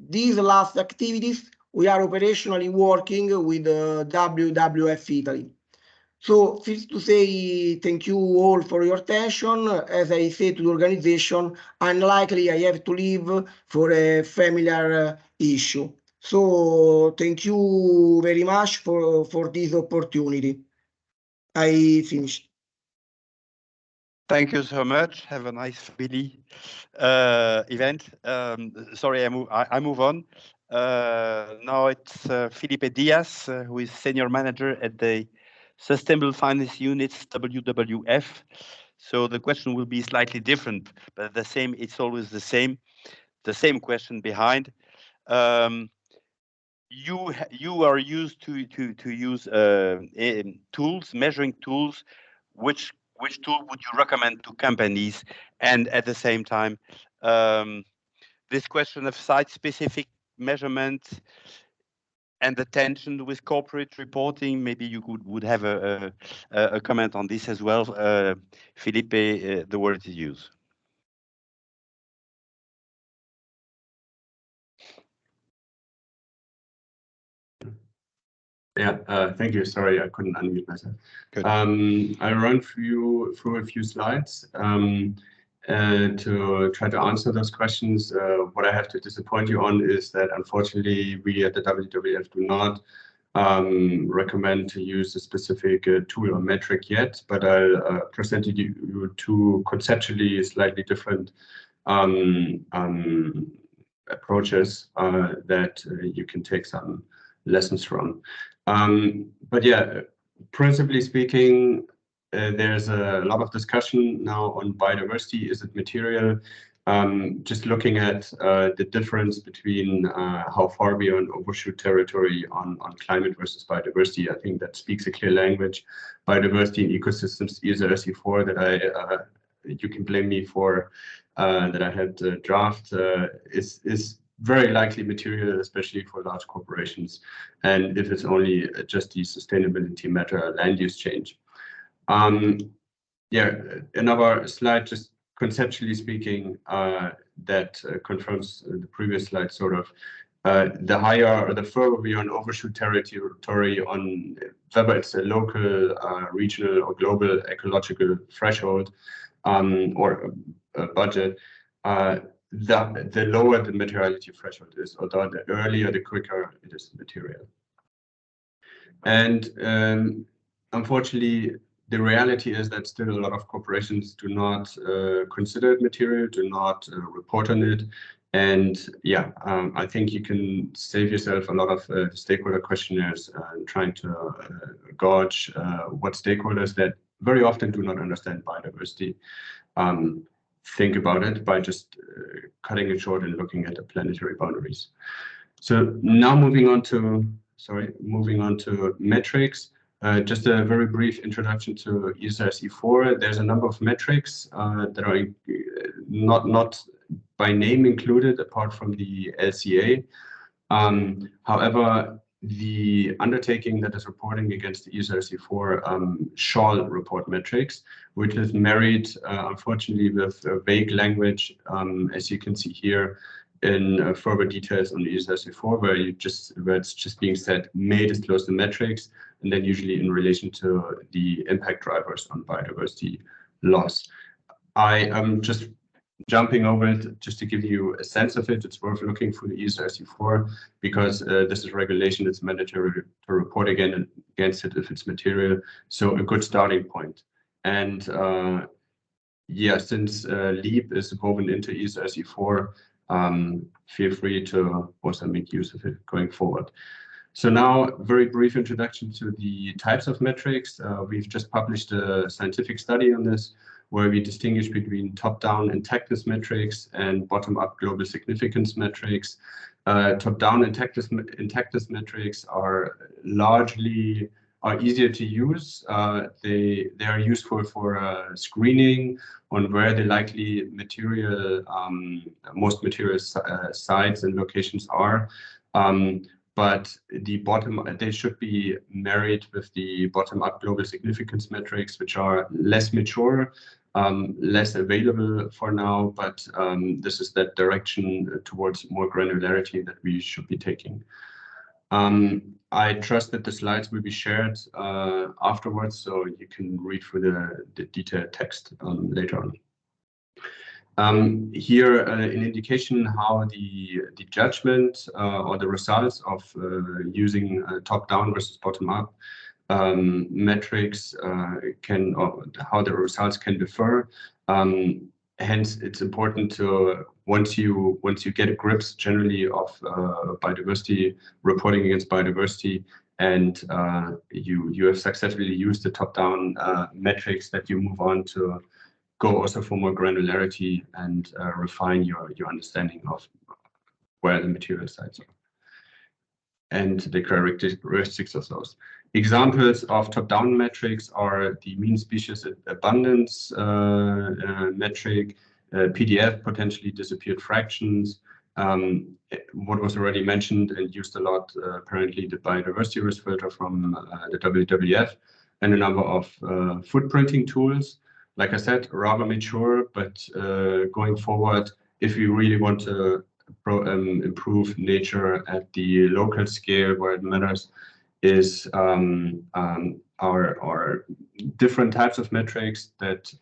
These last activities, we are operationally working with WWF Italy. So first to say thank you all for your attention. As I said to the organization, unlikely I have to leave for a familiar issue. So thank you very much for this opportunity. I finished. Thank you so much. Have a nice family event. Sorry, I move on. Now it's Felipe Diaz, who is Senior Manager at the Sustainable Finance Units, WWF. So the question will be slightly different, but the same. It's always the same question behind. You are used to use tools, measuring tools. Which tool would you recommend to companies? And at the same time, this question of site-specific measurement and the tension with corporate reporting, maybe you would have a comment on this as well. Felipe, the word is yours. Yeah, thank you. Sorry, I couldn't unmute myself. Good. I run through a few slides to try to answer those questions. What I have to disappoint you on is that unfortunately we at the WWF do not recommend to use a specific tool or metric yet, but I'll present you two conceptually slightly different approaches that you can take some lessons from. But yeah, principally speaking, there's a lot of discussion now on biodiversity. Is it material? Just looking at the difference between how far we are in overshoot territory on climate versus biodiversity, I think that speaks a clear language. Biodiversity and ecosystems, ESRSE4, that you can blame me for, that I had draft, is very likely material, especially for large corporations. And if it's only just the sustainability matter, land use change. Yeah, another slide, just conceptually speaking, that confirms the previous slide, sort of. The higher or the further we are on overshoot territory on whether it's a local, regional, or global ecological threshold or a budget, the lower the materiality threshold is, or the earlier, the quicker it is material. And unfortunately, the reality is that still a lot of corporations do not consider it material, do not report on it. And yeah, I think you can save yourself a lot of stakeholder questionnaires trying to gauge what stakeholders that very often do not understand biodiversity think about it by just cutting it short and looking at the planetary boundaries. So now moving on to metrics. Just a very brief introduction to ESRSE4. There's a number of metrics that are not by name included apart from the LCA. However, the undertaking that is reporting against the ESRSE4 shall report metrics, which is married, unfortunately, with vague language, as you can see here, in further details on the ESRSE4, where it's just being said may disclose the metrics, and then usually in relation to the impact drivers on biodiversity loss. I am just jumping over it just to give you a sense of it. It's worth looking for the ESRSE4 because this is regulation. It's mandatory to report against it if it's material. So a good starting point. And yeah, since LEAP is woven into ESRSE4, feel free to also make use of it going forward. So now, very brief introduction to the types of metrics. We've just published a scientific study on this, where we distinguish between top-down intactness metrics and bottom-up global significance metrics. Top-down intactness metrics are easier to use. They are useful for screening on where the likely most material sites and locations are. But they should be married with the bottom-up global significance metrics, which are less mature, less available for now, but this is that direction towards more granularity that we should be taking. I trust that the slides will be shared afterwards, so you can read through the detailed text later on. Here, an indication how the judgment or the results of using top-down versus bottom-up metrics how the results can differ. Hence, it's important to once you get a grips generally of biodiversity reporting against biodiversity, and you have successfully used the top-down metrics, that you move on to go also for more granularity and refine your understanding of where the material sites are and the characteristics of those. Examples of top-down metrics are the mean species abundance metric, PDF, potentially disappeared fractions, what was already mentioned and used a lot, apparently the biodiversity risk filter from the WWF, and a number of footprinting tools. Like I said, rather mature, but going forward, if we really want to improve nature at the local scale where it matters, is our different types of metrics that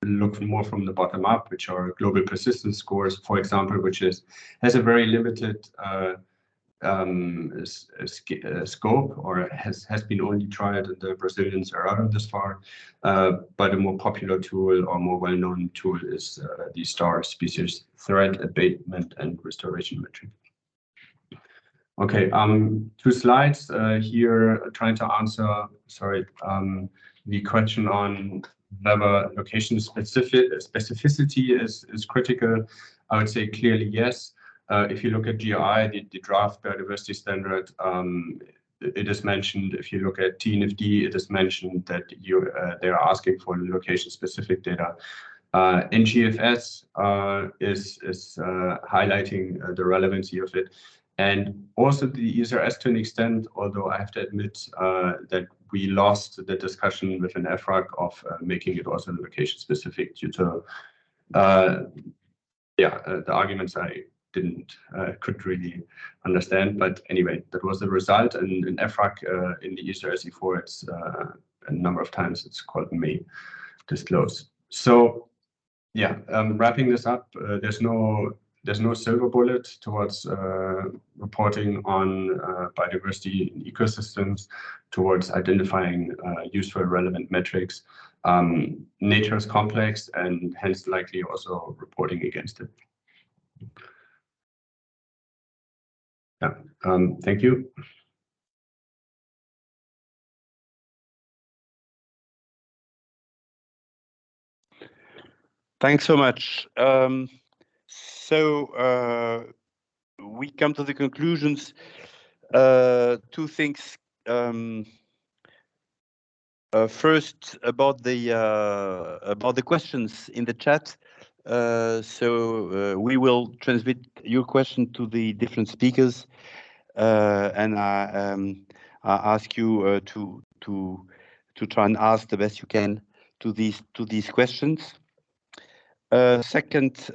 look more from the bottom up, which are global persistence scores, for example, which has a very limited scope, or has been only tried, and the Brazilians are out of this far. But a more popular tool or more well-known tool is the STAR, species threat abatement and restoration metric. Okay, 2 slides here trying to answer, the question on whether location specificity is critical. I would say clearly yes. If you look at GRI, the draft biodiversity standard, it is mentioned. If you look at TNFD, it is mentioned that they are asking for location-specific data. NGFS is highlighting the relevancy of it. And also the ESRS to an extent, although I have to admit that we lost the discussion with an EFRAG of making it also location specific due to the arguments I couldn't really understand. But anyway, that was the result. And in EFRAG in the ESRS E4, it's a number of times it's called may disclose. So yeah, wrapping this up, there's no silver bullet towards reporting on biodiversity in ecosystems, towards identifying useful relevant metrics. Nature is complex and hence likely also reporting against it. Yeah, thank you. Thanks so much. So we come to the conclusions. 2 things. First, about the questions in the chat. So we will transmit your question to the different speakers, and I ask you to try and ask the best you can to these questions. Second,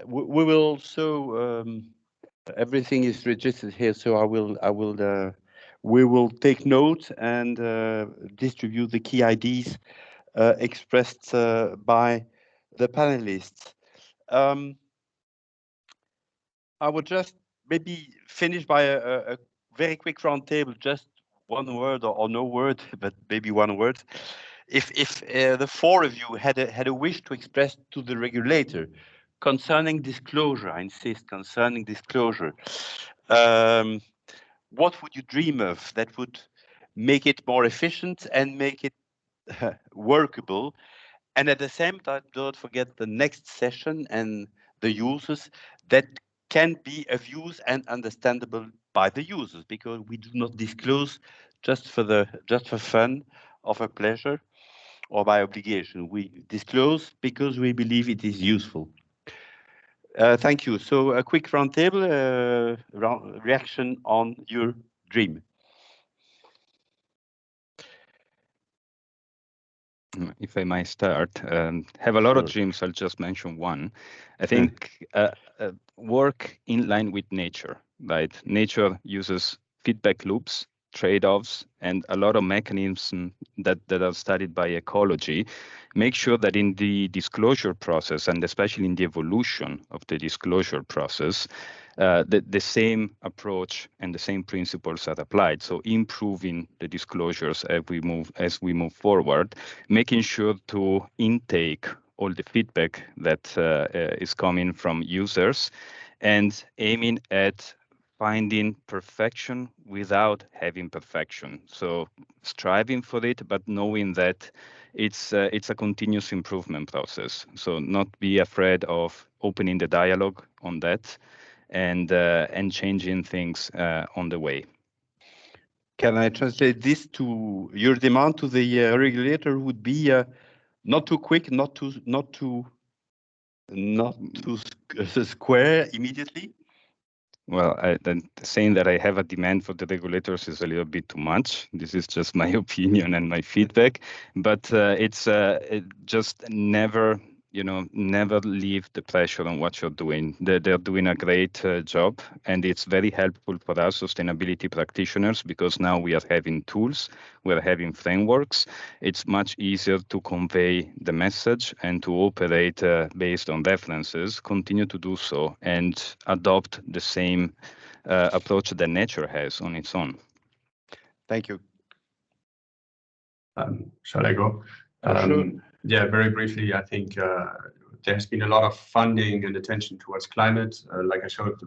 we will also everything is registered here, so we will take note and distribute the key ideas expressed by the panelists. I would just maybe finish by a very quick roundtable, just 1 word or no word, but maybe 1 word. If the 4 of you had a wish to express to the regulator concerning disclosure, I insist, concerning disclosure, what would you dream of that would make it more efficient and make it workable? And at the same time, don't forget the next session and the users that can be of use and understandable by the users, because we do not disclose just for fun or for pleasure or by obligation. We disclose because we believe it is useful. Thank you. So a quick roundtable reaction on your dream. If I might start, have a lot of dreams. I'll just mention 1. I think work in line with nature, right? Nature uses feedback loops, trade-offs, and a lot of mechanisms that are studied by ecology. Make sure that in the disclosure process, and especially in the evolution of the disclosure process, the same approach and the same principles are applied. So improving the disclosures as we move forward, making sure to intake all the feedback that is coming from users, and aiming at finding perfection without having perfection. So striving for it, but knowing that it's a continuous improvement process. So not be afraid of opening the dialogue on that, and changing things on the way. Can I translate this to your demand to the regulator? Would be not too quick, not too square immediately? Well, saying that I have a demand for the regulators is a little bit too much. This is just my opinion and my feedback, but it's just never leave the pressure on what you're doing. They're doing a great job, and it's very helpful for us sustainability practitioners, because now we are having tools, we're having frameworks. It's much easier to convey the message and to operate based on references, continue to do so, and adopt the same approach that nature has on its own. Thank you. Shall I go? Sure. Yeah, very briefly, I think there has been a lot of funding and attention towards climate. Like I showed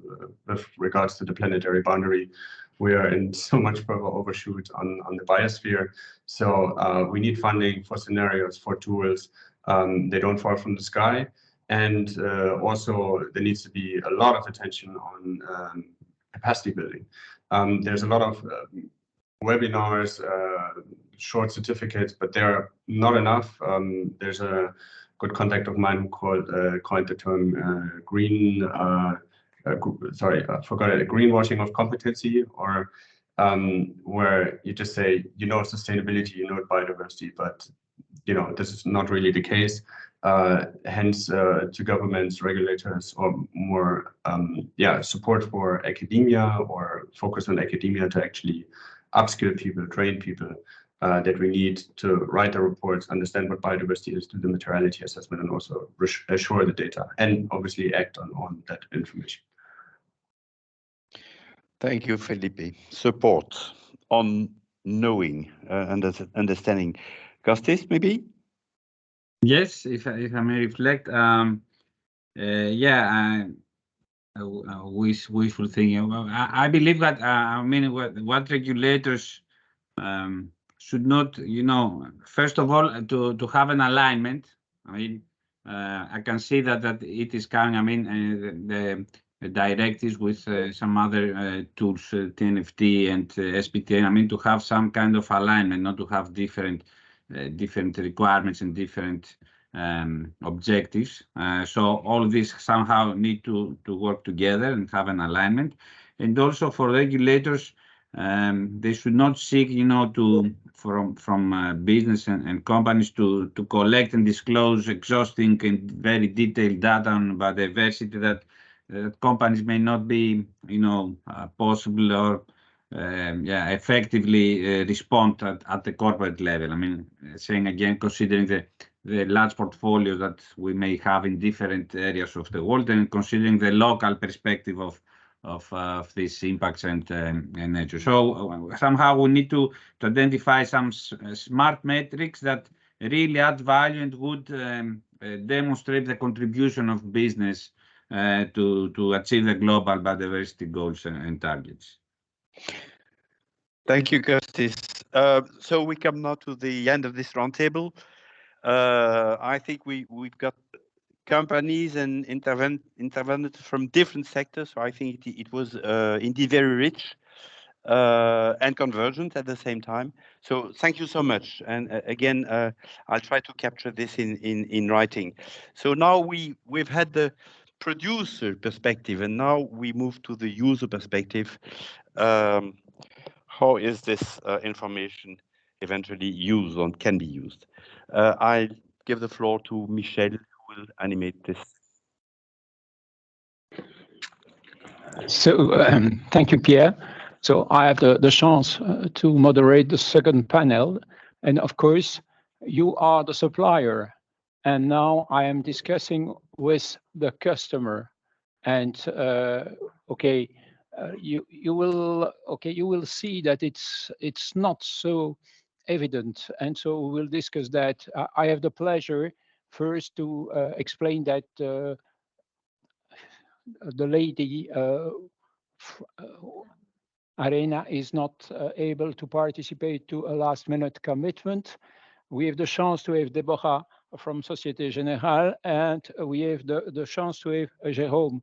with regards to the planetary boundary, we are in so much further overshoot on the biosphere. So we need funding for scenarios, for tools. They don't fall from the sky. And also there needs to be a lot of attention on capacity building. There's a lot of webinars, short certificates, but they're not enough. There's a good contact of mine who coined the term greenwashing of competency, or where you just say, you know, sustainability, you know, biodiversity, but you know, this is not really the case. Hence, to governments, regulators, or more, support for academia, or focus on academia to actually upskill people, train people, that we need to write the reports, understand what biodiversity is, do the materiality assessment, and also assure the data, and obviously act on that information. Thank you, Felipe. Support on knowing, understanding. Costis, maybe? Yes, if I may reflect, wishful thinking. I believe that I mean what regulators should not, you know, first of all to have an alignment. I mean, I can see that it is coming. I mean, the directives with some other tools, TNFT and SPTN. I mean, to have some kind of alignment, not to have different requirements and different objectives. So all this somehow need to work together and have an alignment. And also for regulators, they should not seek, you know, from business and companies to collect and disclose exhausting and very detailed data on biodiversity that companies may not be, you know, possible or effectively respond at the corporate level. I mean, saying again, considering the large portfolio that we may have in different areas of the world, and considering the local perspective of these impacts and nature. So somehow we need to identify some smart metrics that really add value and would demonstrate the contribution of business to achieve the global biodiversity goals and targets. Thank you, Costis. So we come now to the end of this roundtable. I think we've got companies and interveners from different sectors. So I think it was indeed very rich and convergent at the same time. So thank you so much. And again, I'll try to capture this in writing. So now we've had the producer perspective, and now we move to the user perspective. How is this information eventually used or can be used? I give the floor to Michel, who will animate this. So thank you, Pierre. So I have the chance to moderate the second panel. And of course, you are the supplier. And now I am discussing with the customer. And you will see that it's not so evident. And so we will discuss that. I have the pleasure first to explain that the lady Arena is not able to participate to a last-minute commitment. We have the chance to have Deborah from Société Générale, and we have the chance to have Jérôme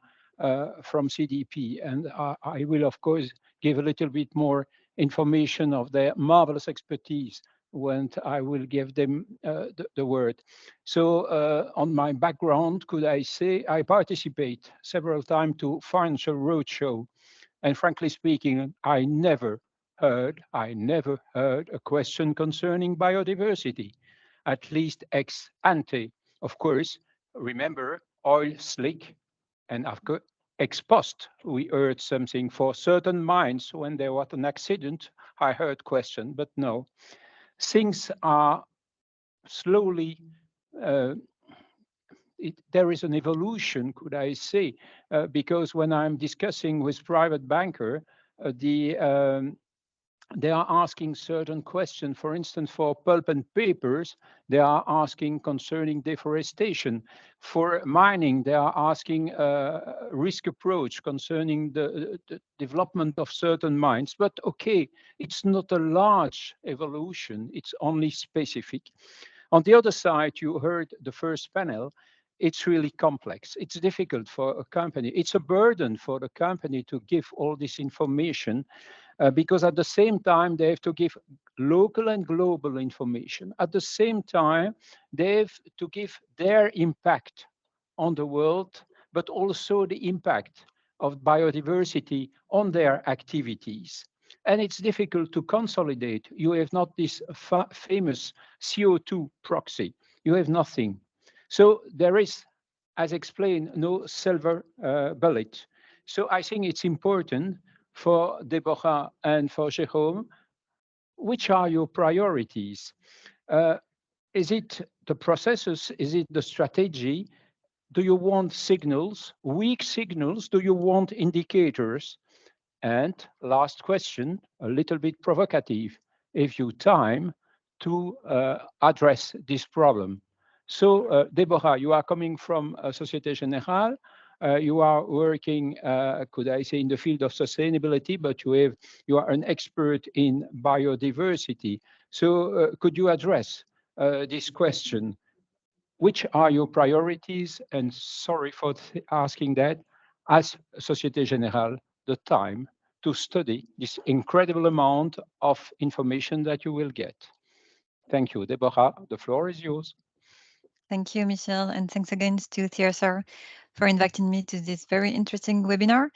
from CDP. And I will, of course, give a little bit more information of their marvelous expertise when I will give them the word. So on my background, could I say I participate several times to Financial Roadshow. And frankly speaking, I never heard a question concerning biodiversity, at least ex ante. Of course, remember oil slick, and after ex post, we heard something for certain mines when there was an accident. I heard question, but no. Things are slowly, there is an evolution, could I say, because when I'm discussing with private banker, the they are asking certain questions. For instance, for pulp and papers, they are asking concerning deforestation. For mining, they are asking risk approach concerning the development of certain mines. But okay, it's not a large evolution, it's only specific. On the other side, you heard the first panel, it's really complex. It's difficult for a company. It's a burden for the company to give all this information because at the same time, they have to give local and global information. At the same time, they have to give their impact on the world, but also the impact of biodiversity on their activities. And it's difficult to consolidate. You have not this famous CO2 proxy. You have nothing. So there is, as explained, no silver bullet. So I think it's important for Deborah and for Jérôme, which are your priorities? Is it the processes? Is it the strategy? Do you want signals, weak signals? Do you want indicators? And last question, a little bit provocative, if you time to address this problem. So, Deborah, you are coming from Société Générale. You are working, could I say, in the field of sustainability, but you are an expert in biodiversity. So, could you address this question? Which are your priorities? And sorry for asking that. As Société Générale, the time to study this incredible amount of information that you will get. Thank you. Deborah, the floor is yours. Thank you, Michel, and thanks again to CSR for inviting me to this very interesting webinar.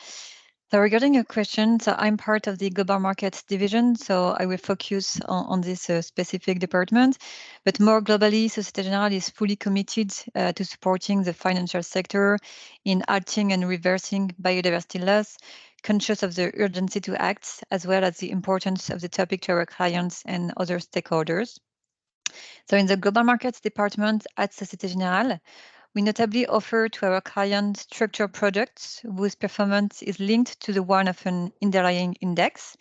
So regarding your question, so I'm part of the Global Markets division, so I will focus on this specific department. But more globally, Société Générale is fully committed to supporting the financial sector in halting and reversing biodiversity loss, conscious of the urgency to act, as well as the importance of the topic to our clients and other stakeholders. So in the Global Markets department at Société Générale, we notably offer to our clients structured products whose performance is linked to the one of an underlying index.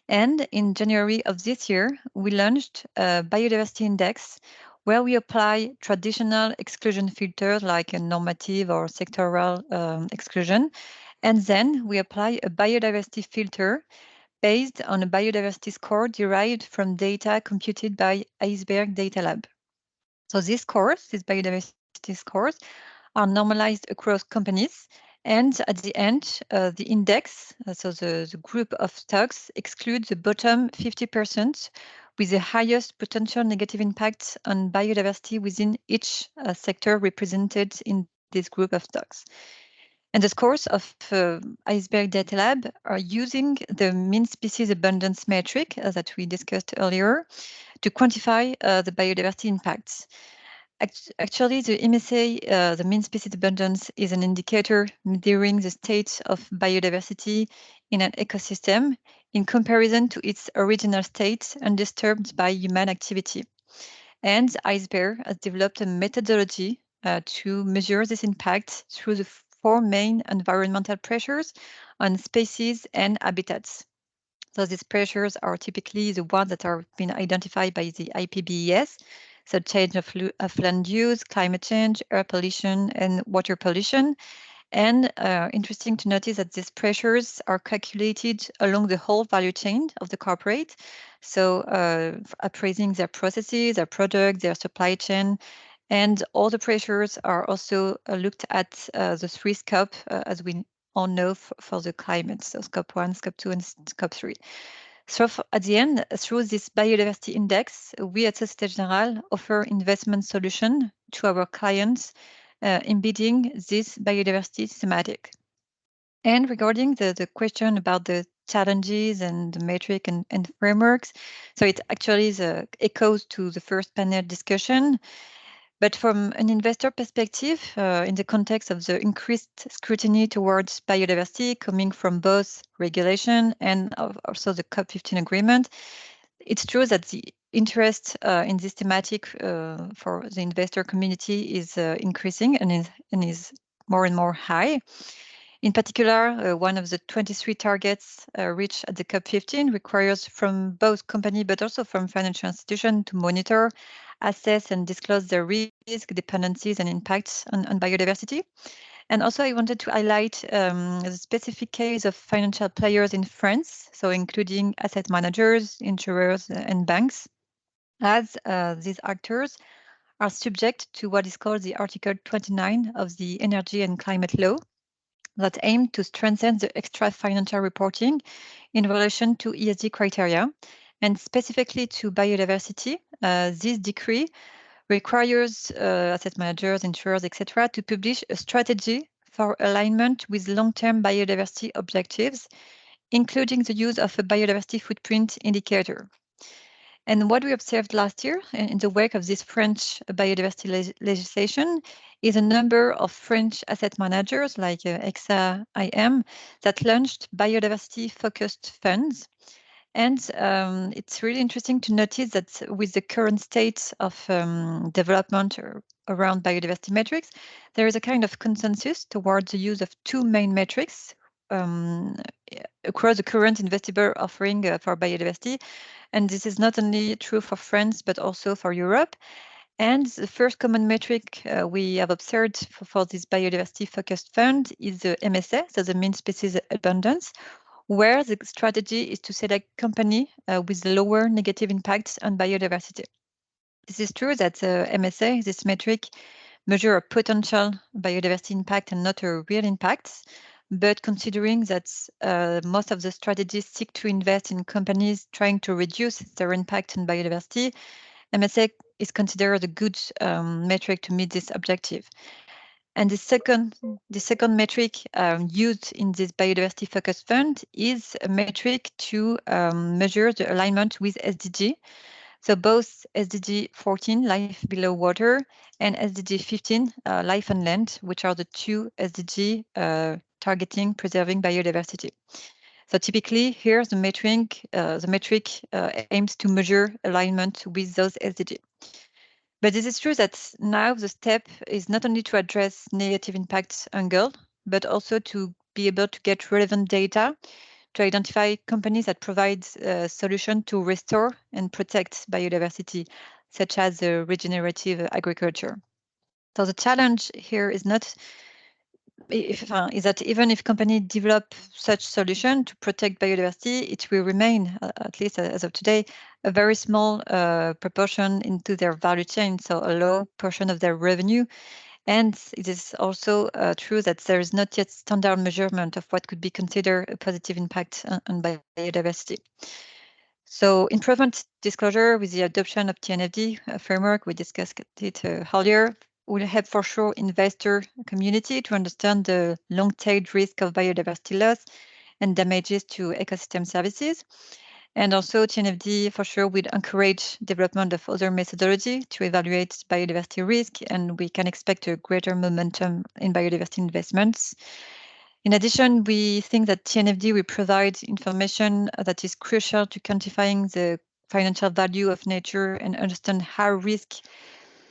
And in January of this year, we launched a biodiversity index where we apply traditional exclusion filters like a normative or sectoral exclusion. And then we apply a biodiversity filter based on a biodiversity score derived from data computed by Iceberg Data Lab. So these biodiversity scores, are normalized across companies. And at the end, the index, so the group of stocks, excludes the bottom 50% with the highest potential negative impact on biodiversity within each sector represented in this group of stocks. And the scores of Iceberg Data Lab are using the mean species abundance metric that we discussed earlier to quantify the biodiversity impacts. Actually, the MSA, the mean species abundance, is an indicator measuring the state of biodiversity in an ecosystem in comparison to its original state undisturbed by human activity. And Iceberg has developed a methodology to measure this impact through the 4 main environmental pressures on species and habitats. So these pressures are typically the ones that are being identified by the IPBES, so change of land use, climate change, air pollution, and water pollution. And interesting to notice that these pressures are calculated along the whole value chain of the corporate. So appraising their processes, their products, their supply chain, and all the pressures are also looked at the 3 scopes, as we all know, for the climate. So scope 1, scope 2, and scope 3. So at the end, through this biodiversity index, we at Société Générale offer investment solution to our clients, embedding this biodiversity thematic. And regarding the question about the challenges and the metric and frameworks, so it actually echoes to the first panel discussion. But from an investor perspective, in the context of the increased scrutiny towards biodiversity coming from both regulation and also the COP15 agreement, it's true that the interest in this thematic for the investor community is increasing and is more and more high. In particular, one of the 23 targets reached at the COP15 requires from both company but also from financial institutions to monitor, assess and disclose their risk, dependencies and impacts on biodiversity. And also I wanted to highlight the specific case of financial players in France, so including asset managers, insurers and banks, as these actors are subject to what is called the Article 29 of the Energy and Climate Law, that aim to strengthen the extra financial reporting in relation to ESG criteria. And specifically to biodiversity, this decree requires asset managers, insurers, etc., to publish a strategy for alignment with long-term biodiversity objectives, including the use of a biodiversity footprint indicator. And what we observed last year in the wake of this French biodiversity legislation is a number of French asset managers like EXA IM that launched biodiversity-focused funds. And it's really interesting to notice that with the current state of development around biodiversity metrics, there is a kind of consensus towards the use of two main metrics across the current investable offering for biodiversity. And this is not only true for France, but also for Europe. And the first common metric we have observed for this biodiversity-focused fund is the MSA, so the mean species abundance, where the strategy is to select company with lower negative impacts on biodiversity. This is true that MSA, this metric, measure a potential biodiversity impact and not a real impact. But considering that most of the strategies seek to invest in companies trying to reduce their impact on biodiversity, MSA is considered a good metric to meet this objective. And the second metric used in this biodiversity-focused fund is a metric to measure the alignment with SDG. So both SDG 14, life below water, and SDG 15, life on land, which are the two SDG targeting preserving biodiversity. So typically here the metric aims to measure alignment with those SDG. But it is true that now the step is not only to address negative impacts angle, but also to be able to get relevant data to identify companies that provide a solution to restore and protect biodiversity, such as regenerative agriculture. So the challenge here is not is that even if companies develop such solution to protect biodiversity, it will remain, at least as of today, a very small proportion into their value chain, so a low portion of their revenue. And it is also true that there is not yet standard measurement of what could be considered a positive impact on biodiversity. So improvement disclosure with the adoption of TNFD framework, we discussed it earlier, will help for sure investor community to understand the long-tailed risk of biodiversity loss and damages to ecosystem services. And also TNFD for sure will encourage development of other methodology to evaluate biodiversity risk, and we can expect a greater momentum in biodiversity investments. In addition, we think that TNFD will provide information that is crucial to quantifying the financial value of nature and understand how risk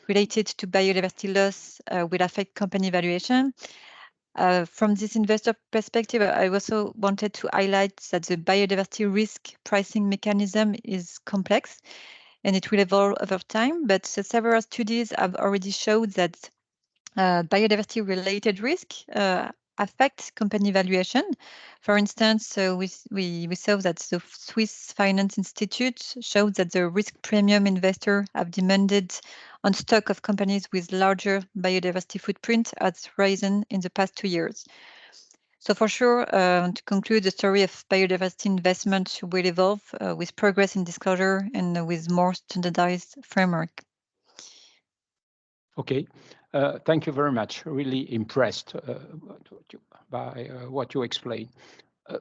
related to biodiversity loss will affect company valuation. From this investor perspective, I also wanted to highlight that the biodiversity risk pricing mechanism is complex and it will evolve over time, but several studies have already showed that biodiversity-related risk affect company valuation. For instance, we saw that the Swiss Finance Institute showed that the risk premium investors have demanded on stock of companies with larger biodiversity footprint has risen in the past 2 years. So for sure, to conclude, the story of biodiversity investment will evolve with progress in disclosure and with more standardized framework. Okay, thank you very much. Really impressed by what you explained.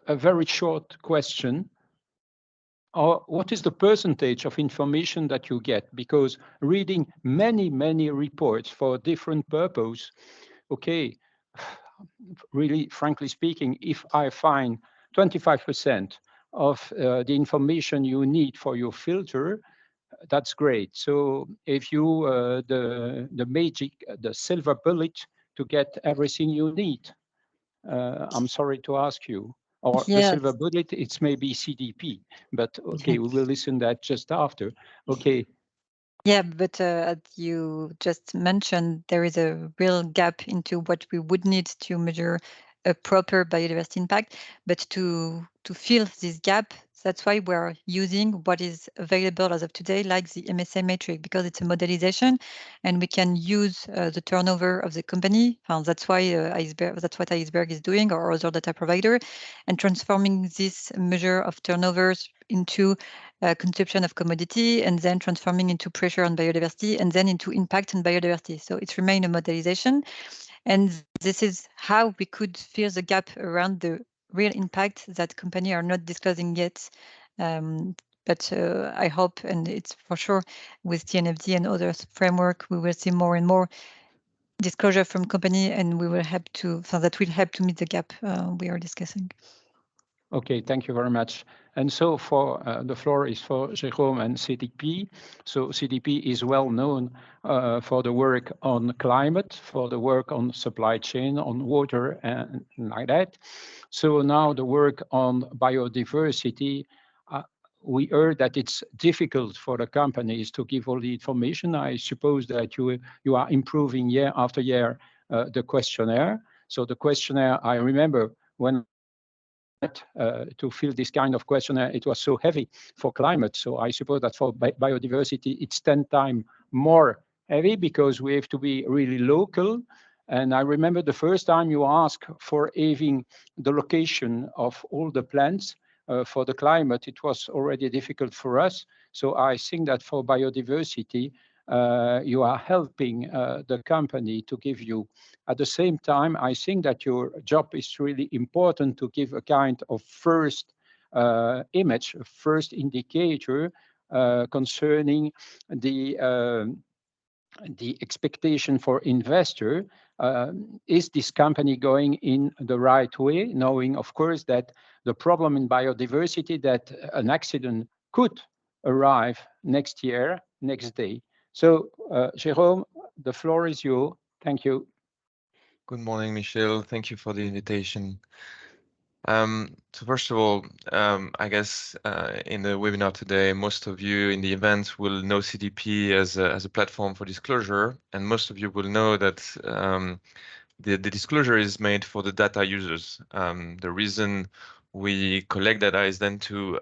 A very short question. What is the percentage of information that you get? Because reading many reports for different purposes, okay, really, frankly speaking, if I find 25% of the information you need for your filter, that's great. So if you the magic, the silver bullet to get everything you need, I'm sorry to ask you. Or the silver bullet, it's maybe CDP, but okay, we will listen that just after. Okay. Yeah, but as you just mentioned, there is a real gap into what we would need to measure a proper biodiversity impact. But to fill this gap, that's why we're using what is available as of today, like the MSA metric, because it's a modelization, and we can use the turnover of the company. That's why that's what Iceberg is doing, or other data provider, and transforming this measure of turnovers into consumption of commodity, and then transforming into pressure on biodiversity, and then into impact on biodiversity. So it remains a modelization. And this is how we could fill the gap around the real impact that companies are not disclosing yet. But I hope, and it's for sure, with TNFD and other framework, we will see more and more disclosure from company, and we will help to, so that will help to meet the gap we are discussing. Okay, thank you very much. And so for the floor is for Jérôme and CDP. So CDP is well known for the work on climate, for the work on supply chain, on water and like that. So now the work on biodiversity, we heard that it's difficult for the companies to give all the information. I suppose that you are improving year after year the questionnaire. So the questionnaire, I remember when to fill this kind of questionnaire, it was so heavy for climate. So I suppose that for biodiversity, it's 10 times more heavy because we have to be really local. And I remember the first time you asked for having the location of all the plants for the climate, it was already difficult for us. So I think that for biodiversity, you are helping the company to give you. At the same time, I think that your job is really important to give a kind of first image, a first indicator concerning the expectation for investor. Is this company going in the right way, knowing, of course, that the problem in biodiversity, that an accident could arrive next year, next day. So, Jérôme, the floor is yours. Thank you. Good morning, Michel. Thank you for the invitation. So first of all, I guess in the webinar today, most of you in the event will know CDP as a platform for disclosure, and most of you will know that the disclosure is made for the data users. The reason we collect data is then to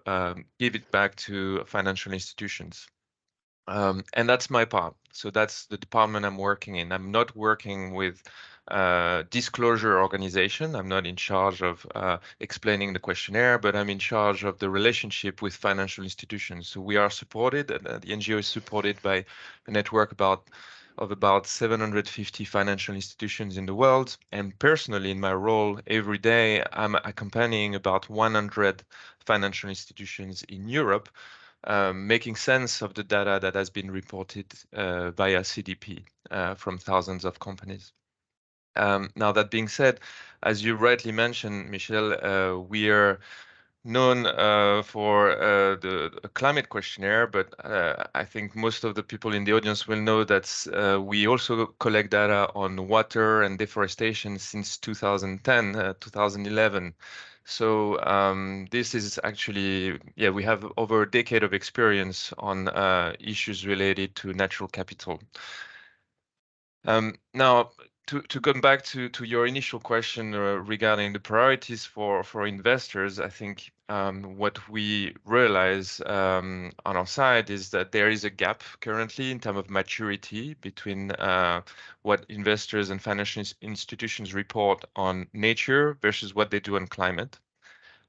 give it back to financial institutions. And that's my part. So that's the department I'm working in. I'm not working with disclosure organization. I'm not in charge of explaining the questionnaire, but I'm in charge of the relationship with financial institutions. So we are supported, the NGO is supported by a network of about 750 financial institutions in the world. And personally, in my role every day, I'm accompanying about 100 financial institutions in Europe, making sense of the data that has been reported via CDP from thousands of companies. Now, that being said, as you rightly mentioned, Michel, we are known for the climate questionnaire, but I think most of the people in the audience will know that we also collect data on water and deforestation since 2010, 2011. So this is actually, yeah, we have over a decade of experience on issues related to natural capital. Now, to come back to your initial question regarding the priorities for investors, I think what we realize on our side is that there is a gap currently in terms of maturity between what investors and financial institutions report on nature versus what they do on climate.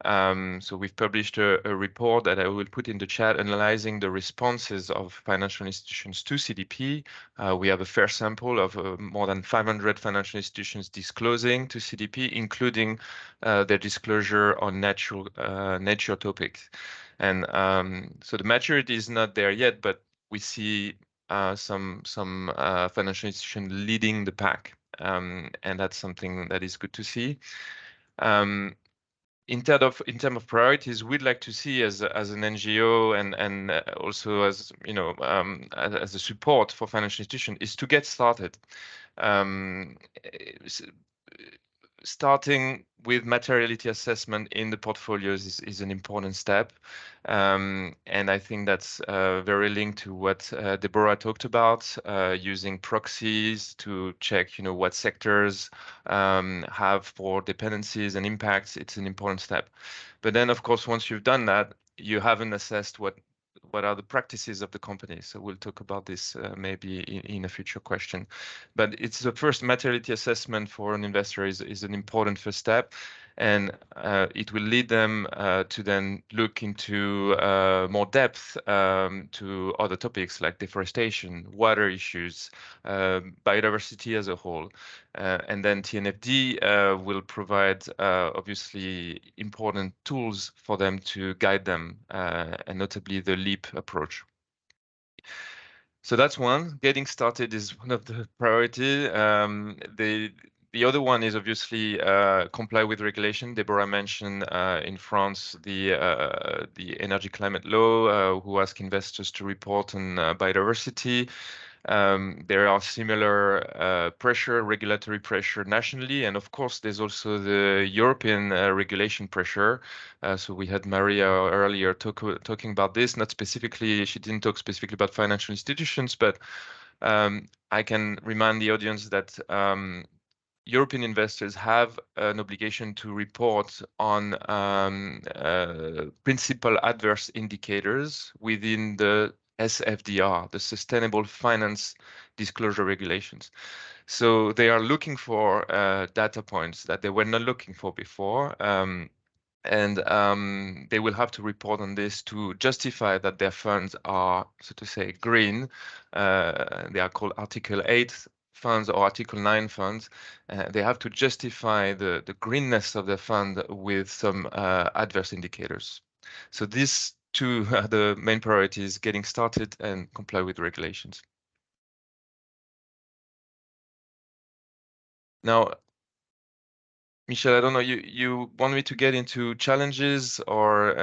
So we've published a report that I will put in the chat analyzing the responses of financial institutions to CDP. We have a fair sample of more than 500 financial institutions disclosing to CDP, including their disclosure on nature topics. And so the maturity is not there yet, but we see some financial institutions leading the pack, and that's something that is good to see. In terms of priorities, we'd like to see as an NGO and also as as a support for financial institutions is to get started. starting with materiality assessment in the portfolios is an important step. And I think that's very linked to what Deborah talked about, using proxies to check, what sectors have for dependencies and impacts. It's an important step. But then, of course, once you've done that, you haven't assessed what are the practices of the company. So we'll talk about this maybe in a future question. But it's the first materiality assessment for an investor is an important first step. And it will lead them to then look into more depth to other topics like deforestation, water issues, biodiversity as a whole. And then TNFD will provide obviously important tools for them to guide them, and notably the LEAP approach. So that's one. Getting started is one of the priority. The other one is obviously comply with regulation. Deborah mentioned in France the energy climate law, who ask investors to report on biodiversity. There are similar regulatory pressure nationally, and of course, there's also the European regulation pressure. So we had Maria earlier talking about this. Not specifically, she didn't talk specifically about financial institutions, but I can remind the audience that European investors have an obligation to report on principal adverse indicators within the SFDR, the Sustainable Finance Disclosure Regulations. So they are looking for data points that they were not looking for before. And they will have to report on this to justify that their funds are, so to say, green. They are called Article 8 funds or Article 9 funds. They have to justify the greenness of the fund with some adverse indicators. So these two are the main priorities: getting started and comply with regulations. Now, Michel, I don't know, you want me to get into challenges or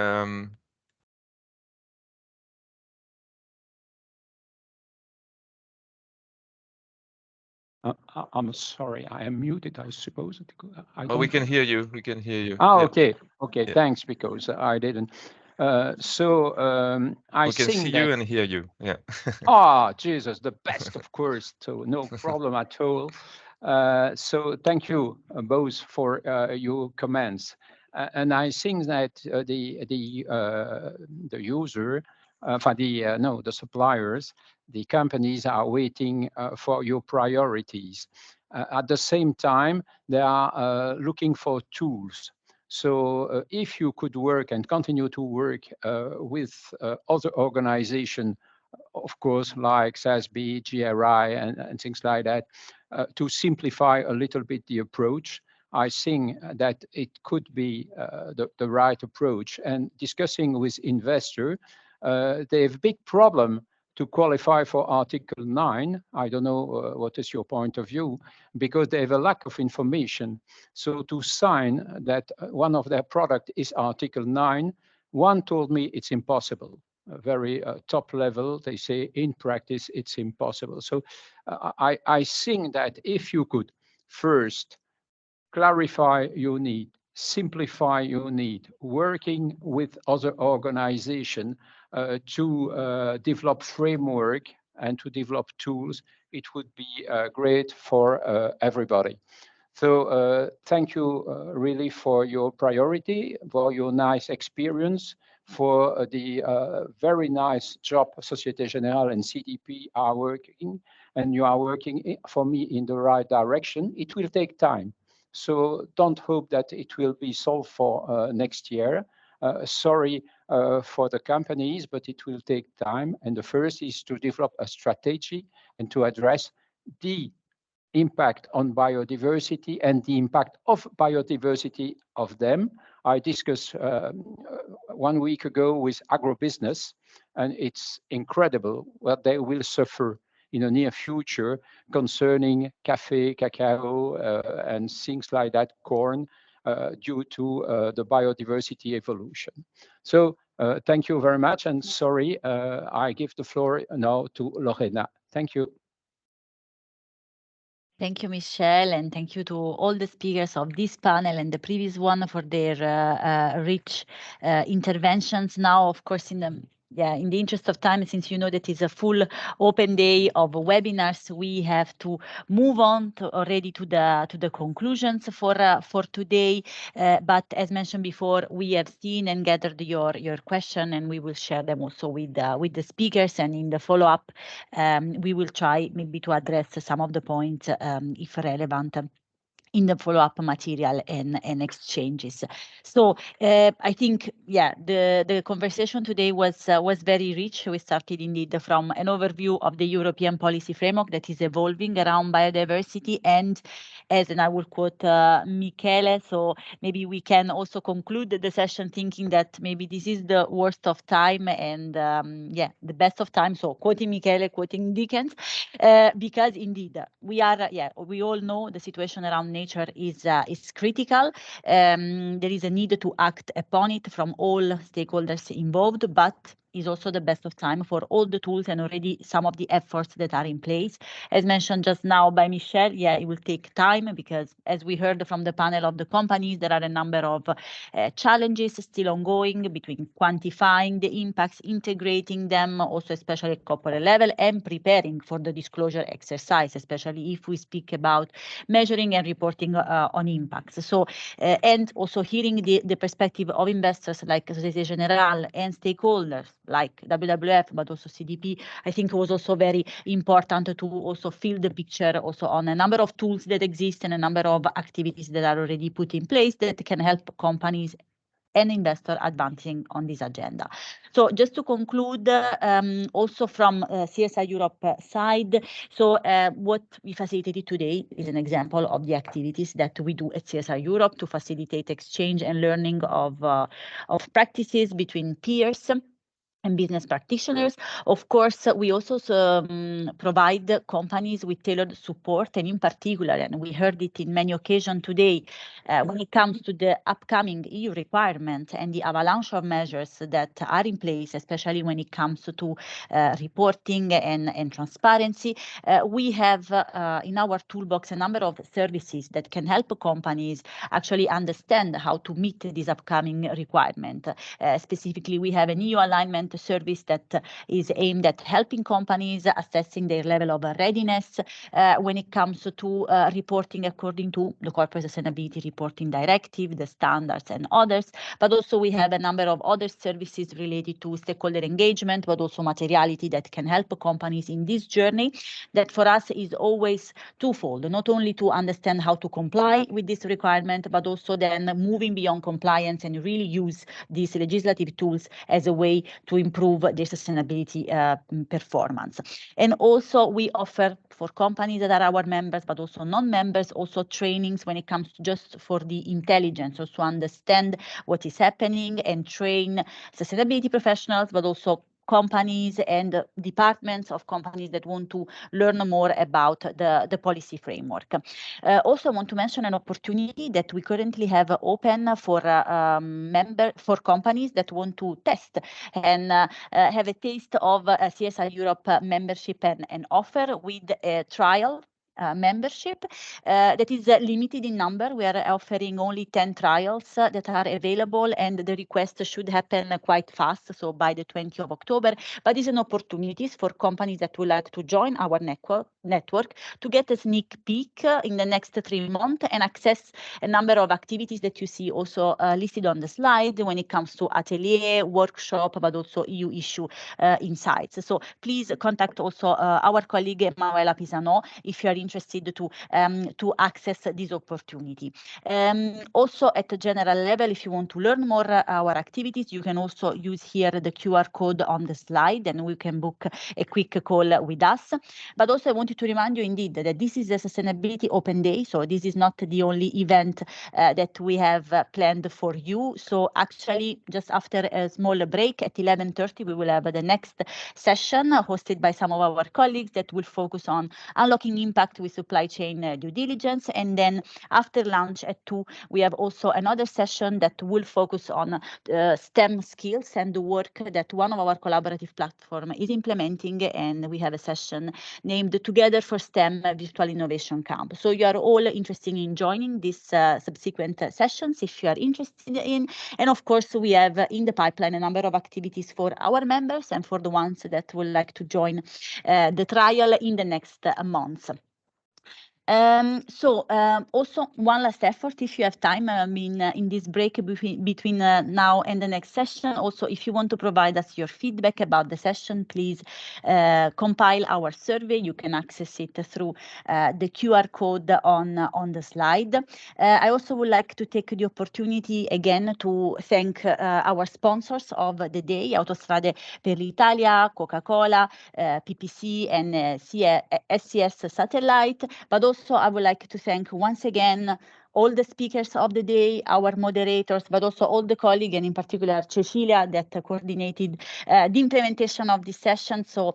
I'm sorry, I am muted, I suppose. we can hear you. We can hear you. Oh, yeah. okay. Okay, Yeah. thanks, because I didn't. I we can think see that... you and hear you. Yeah. Jesus, the best, of course. So no problem at all. So thank you both for your comments. And I think that the user, the suppliers, the companies are waiting for your priorities. At the same time, they are looking for tools. So if you could work and continue to work with other organizations, of course, like SASB, GRI, and things like that, to simplify a little bit the approach, I think that it could be the right approach. And discussing with investors, they have a big problem to qualify for Article 9. I don't know what is your point of view, because they have a lack of information. So to sign that one of their product is Article 9, one told me it's impossible. A very top level, they say in practice it's impossible. So I think that if you could first clarify your need, simplify your need, working with other organizations to develop framework and to develop tools, it would be great for everybody. So thank you really for your priority, for your nice experience, for the very nice job Société Générale and CDP are working, and you are working for me in the right direction. It will take time. So don't hope that it will be solved for next year. Sorry for the companies, but it will take time. And the first is to develop a strategy and to address the impact on biodiversity and the impact of biodiversity of them. I discussed 1 week ago with agribusiness, and it's incredible what they will suffer in the near future concerning cafe, cacao, and things like that, corn, due to the biodiversity evolution. So thank you very much, and sorry, I give the floor now to Lorena. Thank you. Thank you, Michelle, and thank you to all the speakers of this panel and the previous one for their rich interventions. Now, of course, in the interest of time, since you know that it's a full open day of webinars, we have to move on already to the conclusions for today. But as mentioned before, we have seen and gathered your question, and we will share them also with the speakers. And in the follow-up, we will try maybe to address some of the points if relevant in the follow-up material and exchanges. So I think, the conversation today was very rich. We started indeed from an overview of the European policy framework that is evolving around biodiversity, and I will quote Michele, so maybe we can also conclude the session thinking that maybe this is the worst of time and the best of time. So quoting Michele, quoting Dickens, because indeed we all know the situation around nature is critical. There is a need to act upon it from all stakeholders involved, but is also the best of time for all the tools and already some of the efforts that are in place. As mentioned just now by Michelle, it will take time because, as we heard from the panel of the companies, there are a number of challenges still ongoing between quantifying the impacts, integrating them, also especially at corporate level, and preparing for the disclosure exercise, especially if we speak about measuring and reporting on impacts. So, and also hearing the perspective of investors like Société Générale and stakeholders like WWF, but also CDP, I think was also very important to also fill the picture also on a number of tools that exist and a number of activities that are already put in place that can help companies and investors advancing on this agenda. So just to conclude, also from CSR Europe side, so what we facilitated today is an example of the activities that we do at CSR Europe to facilitate exchange and learning of practices between peers and business practitioners. Of course, we also provide companies with tailored support, and in particular, and we heard it in many occasions today, when it comes to the upcoming EU requirements and the avalanche of measures that are in place, especially when it comes to reporting and transparency, we have in our toolbox a number of services that can help companies actually understand how to meet this upcoming requirement. Specifically, we have an EU alignment service that is aimed at helping companies assessing their level of readiness when it comes to reporting according to the Corporate Sustainability Reporting Directive, the standards and others. But also we have a number of other services related to stakeholder engagement, but also materiality that can help companies in this journey that for us is always twofold, not only to understand how to comply with this requirement, but also then moving beyond compliance and really use these legislative tools as a way to improve their sustainability performance. And also we offer for companies that are our members, but also non-members, also trainings when it comes to just for the intelligence, also understand what is happening and train sustainability professionals, but also companies and departments of companies that want to learn more about the policy framework. Also, I want to mention an opportunity that we currently have open for companies that want to test and have a taste of CSR Europe membership and offer with a trial membership that is limited in number. We are offering only 10 trials that are available, and the request should happen quite fast, so by the 20th of October. But it's an opportunity for companies that would like to join our network to get a sneak peek in the next 3 months and access a number of activities that you see also listed on the slide when it comes to atelier, workshop, but also EU issue insights. So please contact also our colleague Manuela Pisano if you are interested to access this opportunity. Also at the general level, if you want to learn more our activities, you can also use here the QR code on the slide and we can book a quick call with us. But also I wanted to remind you indeed that this is a Sustainability Open Day, so this is not the only event that we have planned for you. So actually just after a small break at 11:30 we will have the next session hosted by some of our colleagues that will focus on unlocking impact start with supply chain due diligence, and then after lunch at 2, we have also another session that will focus on STEM skills and the work that one of our collaborative platform is implementing, and we have a session named Together for STEM Virtual Innovation Camp. So you are all interested in joining these subsequent sessions if you are interested in, and of course we have in the pipeline a number of activities for our members and for the ones that would like to join the trial in the next months. Also one last effort, if you have time, in this break between now and the next session, also if you want to provide us your feedback about the session, please compile our survey. You can access it through the QR code on the slide. I also would like to take the opportunity again to thank our sponsors of the day, Autostrade per l'Italia, Coca-Cola, PPC and SCS Satellite, but also I would like to thank once again all the speakers of the day, our moderators, but also all the colleagues, and in particular Cecilia that coordinated the implementation of this session. So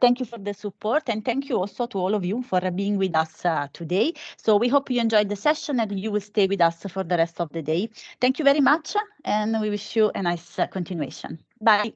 thank you for the support, and thank you also to all of you for being with us today. So we hope you enjoyed the session and you will stay with us for the rest of the day. Thank you very much, and we wish you a nice continuation. Bye.